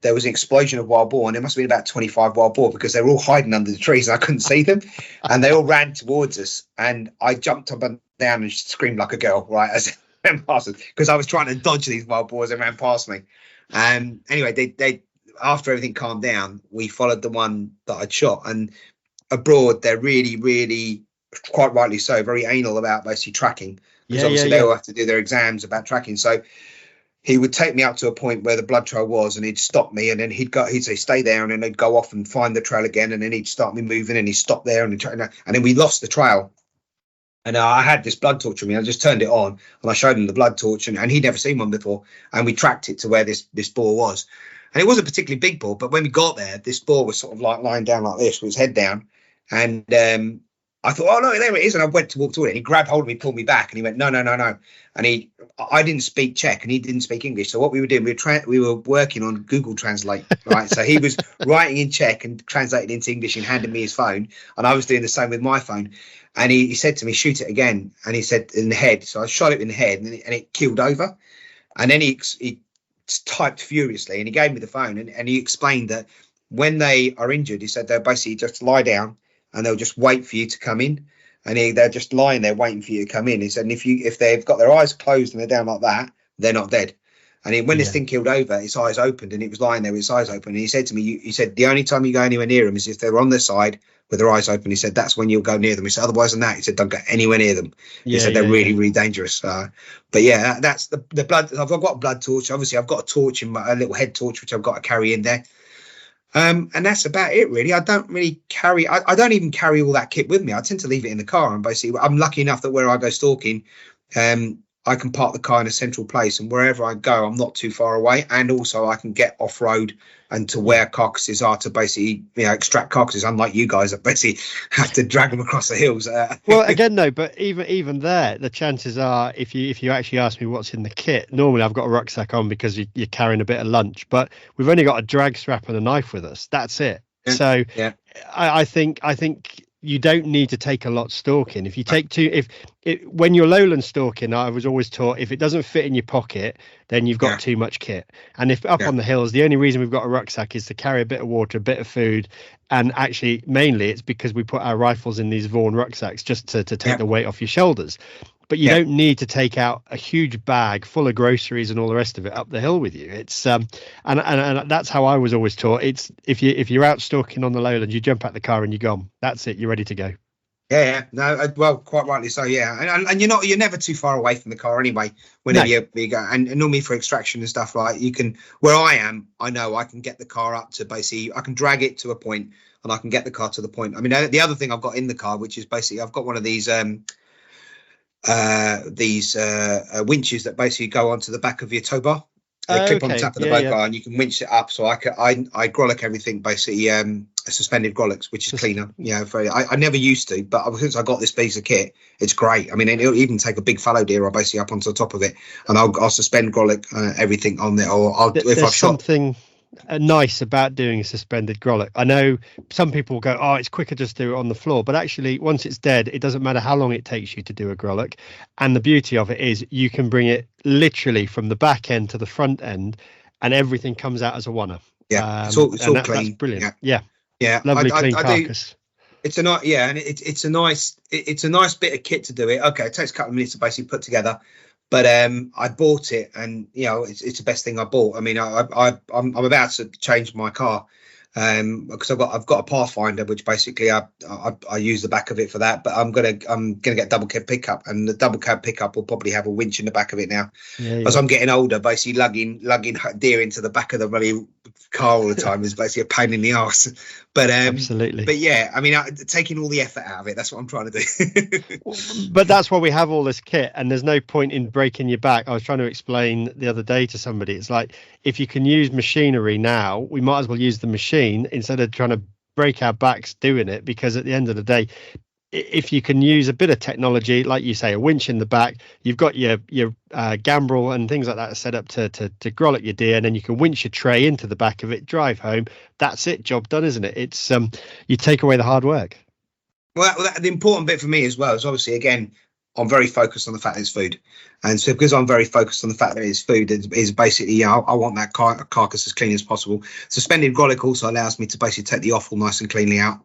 there was an explosion of wild boar, and there must have been about 25 wild boar because they were all hiding under the trees and I couldn't see them, and they all ran towards us, and I jumped up and down and screamed like a girl, right, as they ran past us, because I was trying to dodge these wild boars that ran past me. Anyway, they after everything calmed down, we followed the one that I'd shot, and abroad they're really, really, quite rightly so, very anal about basically tracking, because obviously they all have to do their exams about tracking. So he would take me up to a point where the blood trail was, and he'd stop me, and then he'd say stay there, and then they'd go off and find the trail again, and then he'd start me moving, and he'd stop there, and then we lost the trail. And I had this blood torch with me. I just turned it on, and I showed him the blood torch, and he'd never seen one before, and we tracked it to where this boar was. And it wasn't a particularly big boar, but when we got there, this boar was sort of like lying down like this with his head down, and I thought, oh no, there it is, and I went to walk toward it. And he grabbed hold of me, pulled me back, and he went, no. And I didn't speak Czech, and he didn't speak English. So what we were doing, we were working on Google Translate, right? So he was writing in Czech and translating into English and handing me his phone, and I was doing the same with my phone. And he said to me, shoot it again, and he said in the head. So I shot it in the head, and it keeled over. And then he typed furiously, and he gave me the phone, and he explained that when they are injured, he said they'll basically just lie down, and they'll just wait for you to come in, and they're just lying there waiting for you to come in. He said, and if they've got their eyes closed and they're down like that, they're not dead. And when this thing keeled over, its eyes opened, and it was lying there with its eyes open. And he said to me, he said, the only time you go anywhere near them is if they're on their side with their eyes open. He said, that's when you'll go near them. He said, otherwise than that, he said, don't go anywhere near them. He said, they're really, really dangerous. But yeah, that's the blood. I've got a blood torch. Obviously, I've got a torch a little head torch, which I've got to carry in there. And that's about it, really. I don't really carry. I don't even carry all that kit with me. I tend to leave it in the car, and basically, I'm lucky enough that where I go stalking, I can park the car in a central place, and wherever I go, I'm not too far away, and also I can get off road and to where carcasses are to basically, extract carcasses. Unlike you guys that basically have to drag them across the hills. Well, again, no, but even there, the chances are, if you actually ask me what's in the kit, normally I've got a rucksack on because you're carrying a bit of lunch, but we've only got a drag strap and a knife with us. That's it. Yeah. So yeah. I think you don't need to take a lot stalking. If you take when you're lowland stalking, I was always taught if it doesn't fit in your pocket, then you've got too much kit. And if up on the hills, the only reason we've got a rucksack is to carry a bit of water, a bit of food, and actually mainly it's because we put our rifles in these Vaughan rucksacks just to take the weight off your shoulders. But you don't need to take out a huge bag full of groceries and all the rest of it up the hill with you. It's and that's how I was always taught. It's if you're out stalking on the lowland, you jump out the car and you're gone. That's it. You're ready to go. Yeah. No, well, quite rightly so. Yeah, and you're never too far away from the car anyway. Whenever you go, and normally for extraction and stuff, like you can. Where I am, I know I can get the car up to basically. I can drag it to a point, and I can get the car to the point. I mean, the other thing I've got in the car, which is basically I've got one of these winches that basically go onto the back of your tow bar. They clip on the top of the boat bar, and you can winch it up. So I grollock everything basically suspended grollocs, which is cleaner. I never used to, but since I got this piece of kit, it's great. I mean, it'll even take a big fallow deer or basically up onto the top of it, and I'll suspend grollock everything on there. Or if I've shot something nice about doing a suspended grollock. I know some people go, oh, it's quicker just do it on the floor, but actually once it's dead, it doesn't matter how long it takes you to do a grollock. And the beauty of it is you can bring it literally from the back end to the front end, and everything comes out as a oneer. It's all clean. That's brilliant. Yeah. Lovely clean carcass. It's a nice, and it's a nice bit of kit to do it. Okay, it takes a couple of minutes to basically put together. But I bought it, and it's the best thing I bought. I mean, I'm about to change my car, because I've got a Pathfinder, which basically I use the back of it for that. But I'm gonna get a double cab pickup, and the double cab pickup will probably have a winch in the back of it now. As I'm getting older, basically lugging deer into the back of the bloody car all the time is basically a pain in the arse. But absolutely. But yeah, I mean, taking all the effort out of it, that's what I'm trying to do. But that's why we have all this kit, and there's no point in breaking your back. I was trying to explain the other day to somebody, it's like, if you can use machinery now, we might as well use the machine instead of trying to break our backs doing it, because at the end of the day, if you can use a bit of technology, like you say, a winch in the back, you've got your gambrel and things like that set up to grollet your deer, and then you can winch your tray into the back of it, drive home. That's it, job done, isn't it? It's you take away the hard work. Well, the important bit for me as well is obviously, again, I'm very focused on the fact that it's food. And so because I'm very focused on the fact that it's food, is basically, I want that carcass as clean as possible. Suspended grolic also allows me to basically take the offal nice and cleanly out,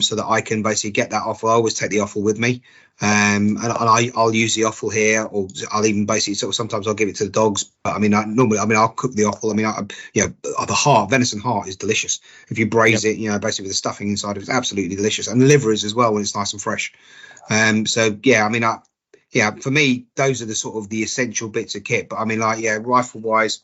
so that I can basically get that offal. I always take the offal with me, and I'll use the offal here, or I'll even basically sometimes I'll give it to the dogs. But I mean, I'll cook the offal. I mean, the venison heart is delicious if you braise it. Basically with the stuffing inside, it's absolutely delicious, and the liver is as well when it's nice and fresh. So yeah, I mean, for me, those are the sort of the essential bits of kit. But I mean, rifle wise,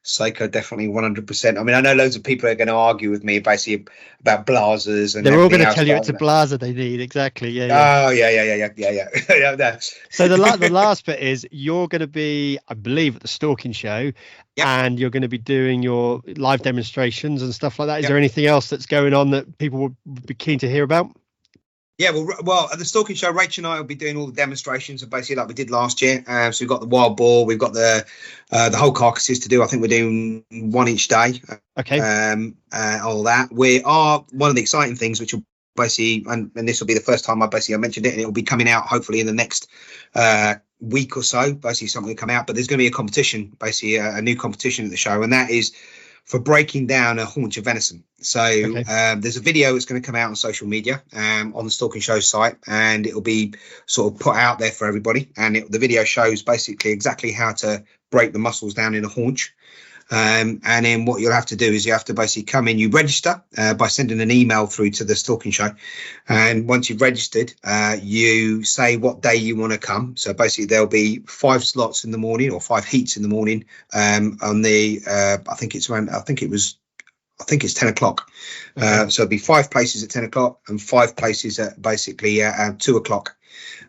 Seiko definitely 100%. I mean, I know loads of people are going to argue with me basically about blazers, and they're all going to tell you it's a blazer they need. Exactly. Yeah. Oh yeah. So the last bit is you're going to be, I believe, at the Stalking show, and you're going to be doing your live demonstrations and stuff like that. Is there anything else that's going on that people would be keen to hear about? Yeah, well, at the Stalking show, Rachel and I will be doing all the demonstrastrations, basically like we did last year. So we've got the wild boar, we've got the whole carcasses to do. I think we're doing one each day. Okay. All that. We are one of the exciting things, which will basically, and this will be the first time I mentioned it, and it will be coming out hopefully in the next week or so. Basically, something will come out, but there's going to be a competition, basically a new competition at the show, and that is for breaking down a haunch of venison. So there's a video that's going to come out on social media on the Stalking Show site, and it'll be sort of put out there for everybody. And the video shows basically exactly how to break the muscles down in a haunch. And then what you'll have to do is you have to basically come in, you register by sending an email through to the Stalking Show. And once you've registered, you say what day you want to come. So basically there'll be 5 slots in the morning, or 5 heats in the morning, on the, I think it's 10 o'clock. So it'll be 5 places at 10 o'clock and 5 places at basically 2 o'clock.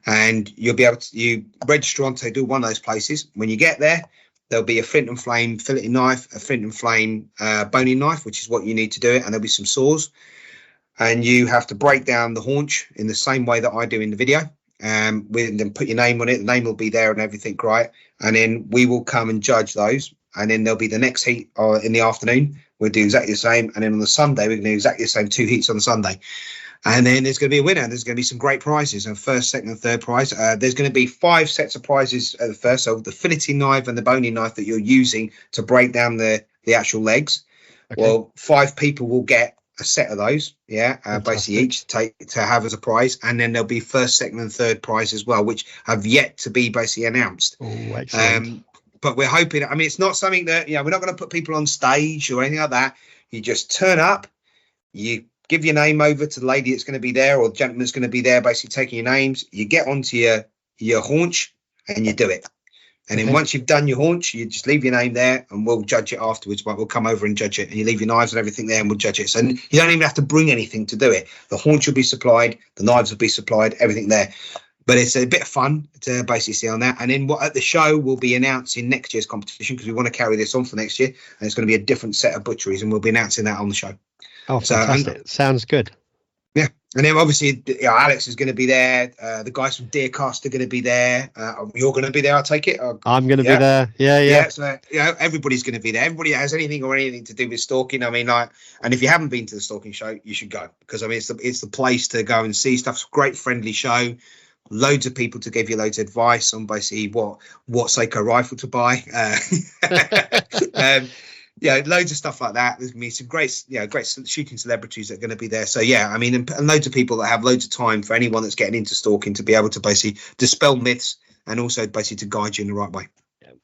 And you'll be able to, you register on to do one of those places. When you get there, there'll be a flint and flame filleting knife, a flint and flame boning knife, which is what you need to do it. And there'll be some saws. And you have to break down the haunch in the same way that I do in the video. Then put your name on it. The name will be there and everything, right? And then we will come and judge those. And then there'll be the next heat in the afternoon. We'll do exactly the same. And then on the Sunday, we're going to do exactly the same, 2 heats on the Sunday. And then there's going to be a winner. There's going to be some great prizes, and first, second, and third prize. There's going to be 5 sets of prizes at the first. So the filleting knife and the boning knife that you're using to break down the actual legs. Okay. Well, 5 people will get a set of those. Basically each to have as a prize. And then there'll be first, second, and third prize as well, which have yet to be basically announced. Oh, excellent. But we're hoping, I mean, it's not something that, we're not going to put people on stage or anything like that. You just turn up, you give your name over to the lady that's going to be there, or the gentleman that's going to be there, basically taking your names. You get onto your haunch and you do it. And then once you've done your haunch, you just leave your name there and we'll judge it afterwards. But we'll come over and judge it, and you leave your knives and everything there and we'll judge it. So you don't even have to bring anything to do it. The haunch will be supplied, the knives will be supplied, everything there. But it's a bit of fun to basically see on that. And then at the show, we'll be announcing next year's competition, because we want to carry this on for next year. And it's going to be a different set of butcheries, and we'll be announcing that on the show. Oh, fantastic. Sounds good. Yeah. And then obviously, Alex is going to be there. The guys from Deercast are going to be there. You're going to be there, I take it? I'm going to be there. Yeah. So, everybody's going to be there. Everybody that has anything to do with stalking. I mean, and if you haven't been to the Stalking show, you should go, because I mean, it's the place to go and see stuff. It's a great, friendly show. Loads of people to give you loads of advice on basically what Seiko rifle to buy. Loads of stuff like that. There's going to be some great shooting celebrities that are going to be there. So I mean, and loads of people that have loads of time for anyone that's getting into stalking to be able to basically dispel myths, and also basically to guide you in the right way.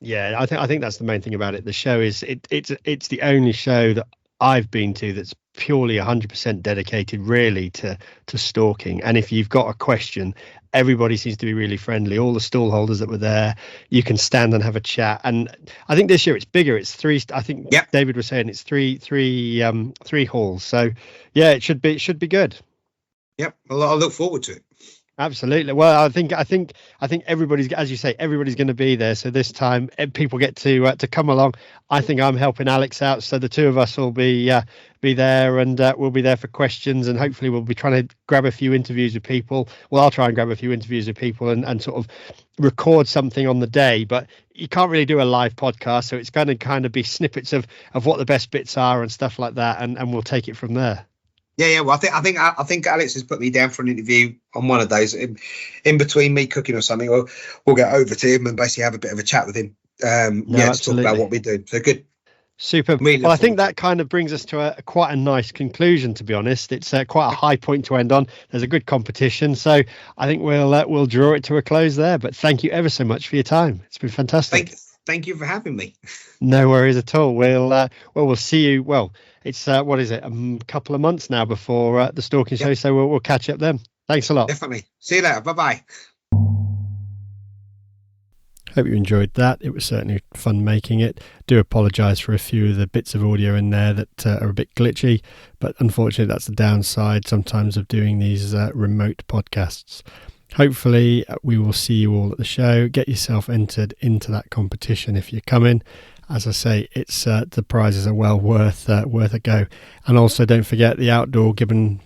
Yeah, I think that's the main thing about it. The show is it's the only show that I've been to that's purely 100% dedicated really to stalking. And if you've got a question, everybody seems to be really friendly. All the stall holders that were there, you can stand and have a chat. And I think this year it's bigger. It's 3. I think David was saying it's three halls. So yeah, it should be good. Yep, well, I look forward to it. Absolutely. Well, I think everybody's, as you say, everybody's going to be there. So this time, people get to come along. I think I'm helping Alex out, so the two of us will be there, and we'll be there for questions, and hopefully we'll be trying to grab a few interviews with people. Well, I'll try and grab a few interviews with people and sort of record something on the day. But you can't really do a live podcast, so it's going to kind of be snippets of what the best bits are and stuff like that, and we'll take it from there. Yeah. Well, I think Alex has put me down for an interview on one of those in between me cooking or something. We'll get over to him and basically have a bit of a chat with him. To talk about what we do. So good. Super. Well, I think that kind of brings us to quite a nice conclusion, to be honest. It's quite a high point to end on. There's a good competition. So I think we'll draw it to a close there. But thank you ever so much for your time. It's been fantastic. Thank you for having me. No worries at all. We'll see you. Well, it's what is it? A couple of months now before the Stalking show. So we'll catch up then. Thanks a lot. Definitely. See you later. Bye-bye. Hope you enjoyed that. It was certainly fun making it. Do apologise for a few of the bits of audio in there that are a bit glitchy, but unfortunately that's the downside sometimes of doing these remote podcasts. Hopefully we will see you all at the show. Get yourself entered into that competition if you're coming. As I say, it's the prizes are well worth a go. And also don't forget the Outdoor Gibbon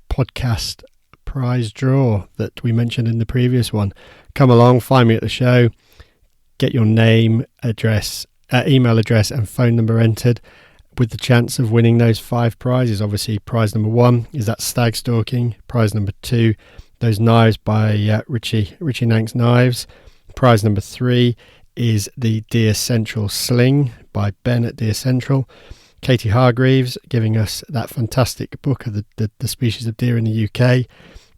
podcast prize draw that we mentioned in the previous one. Come along, find me at the show. Get your name, address, email address and phone number entered with the chance of winning those 5 prizes. Obviously, prize number 1 is that stag stalking. Prize number 2, those knives by Richie Nank's Knives. Prize number 3 is the Deer Central Sling by Ben at Deer Central. Katie Hargreaves giving us that fantastic book of the species of deer in the UK.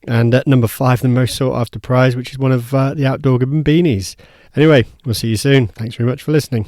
And at number 5, the most sought after prize, which is one of the Outdoor Gibbon beanies. Anyway, we'll see you soon. Thanks very much for listening.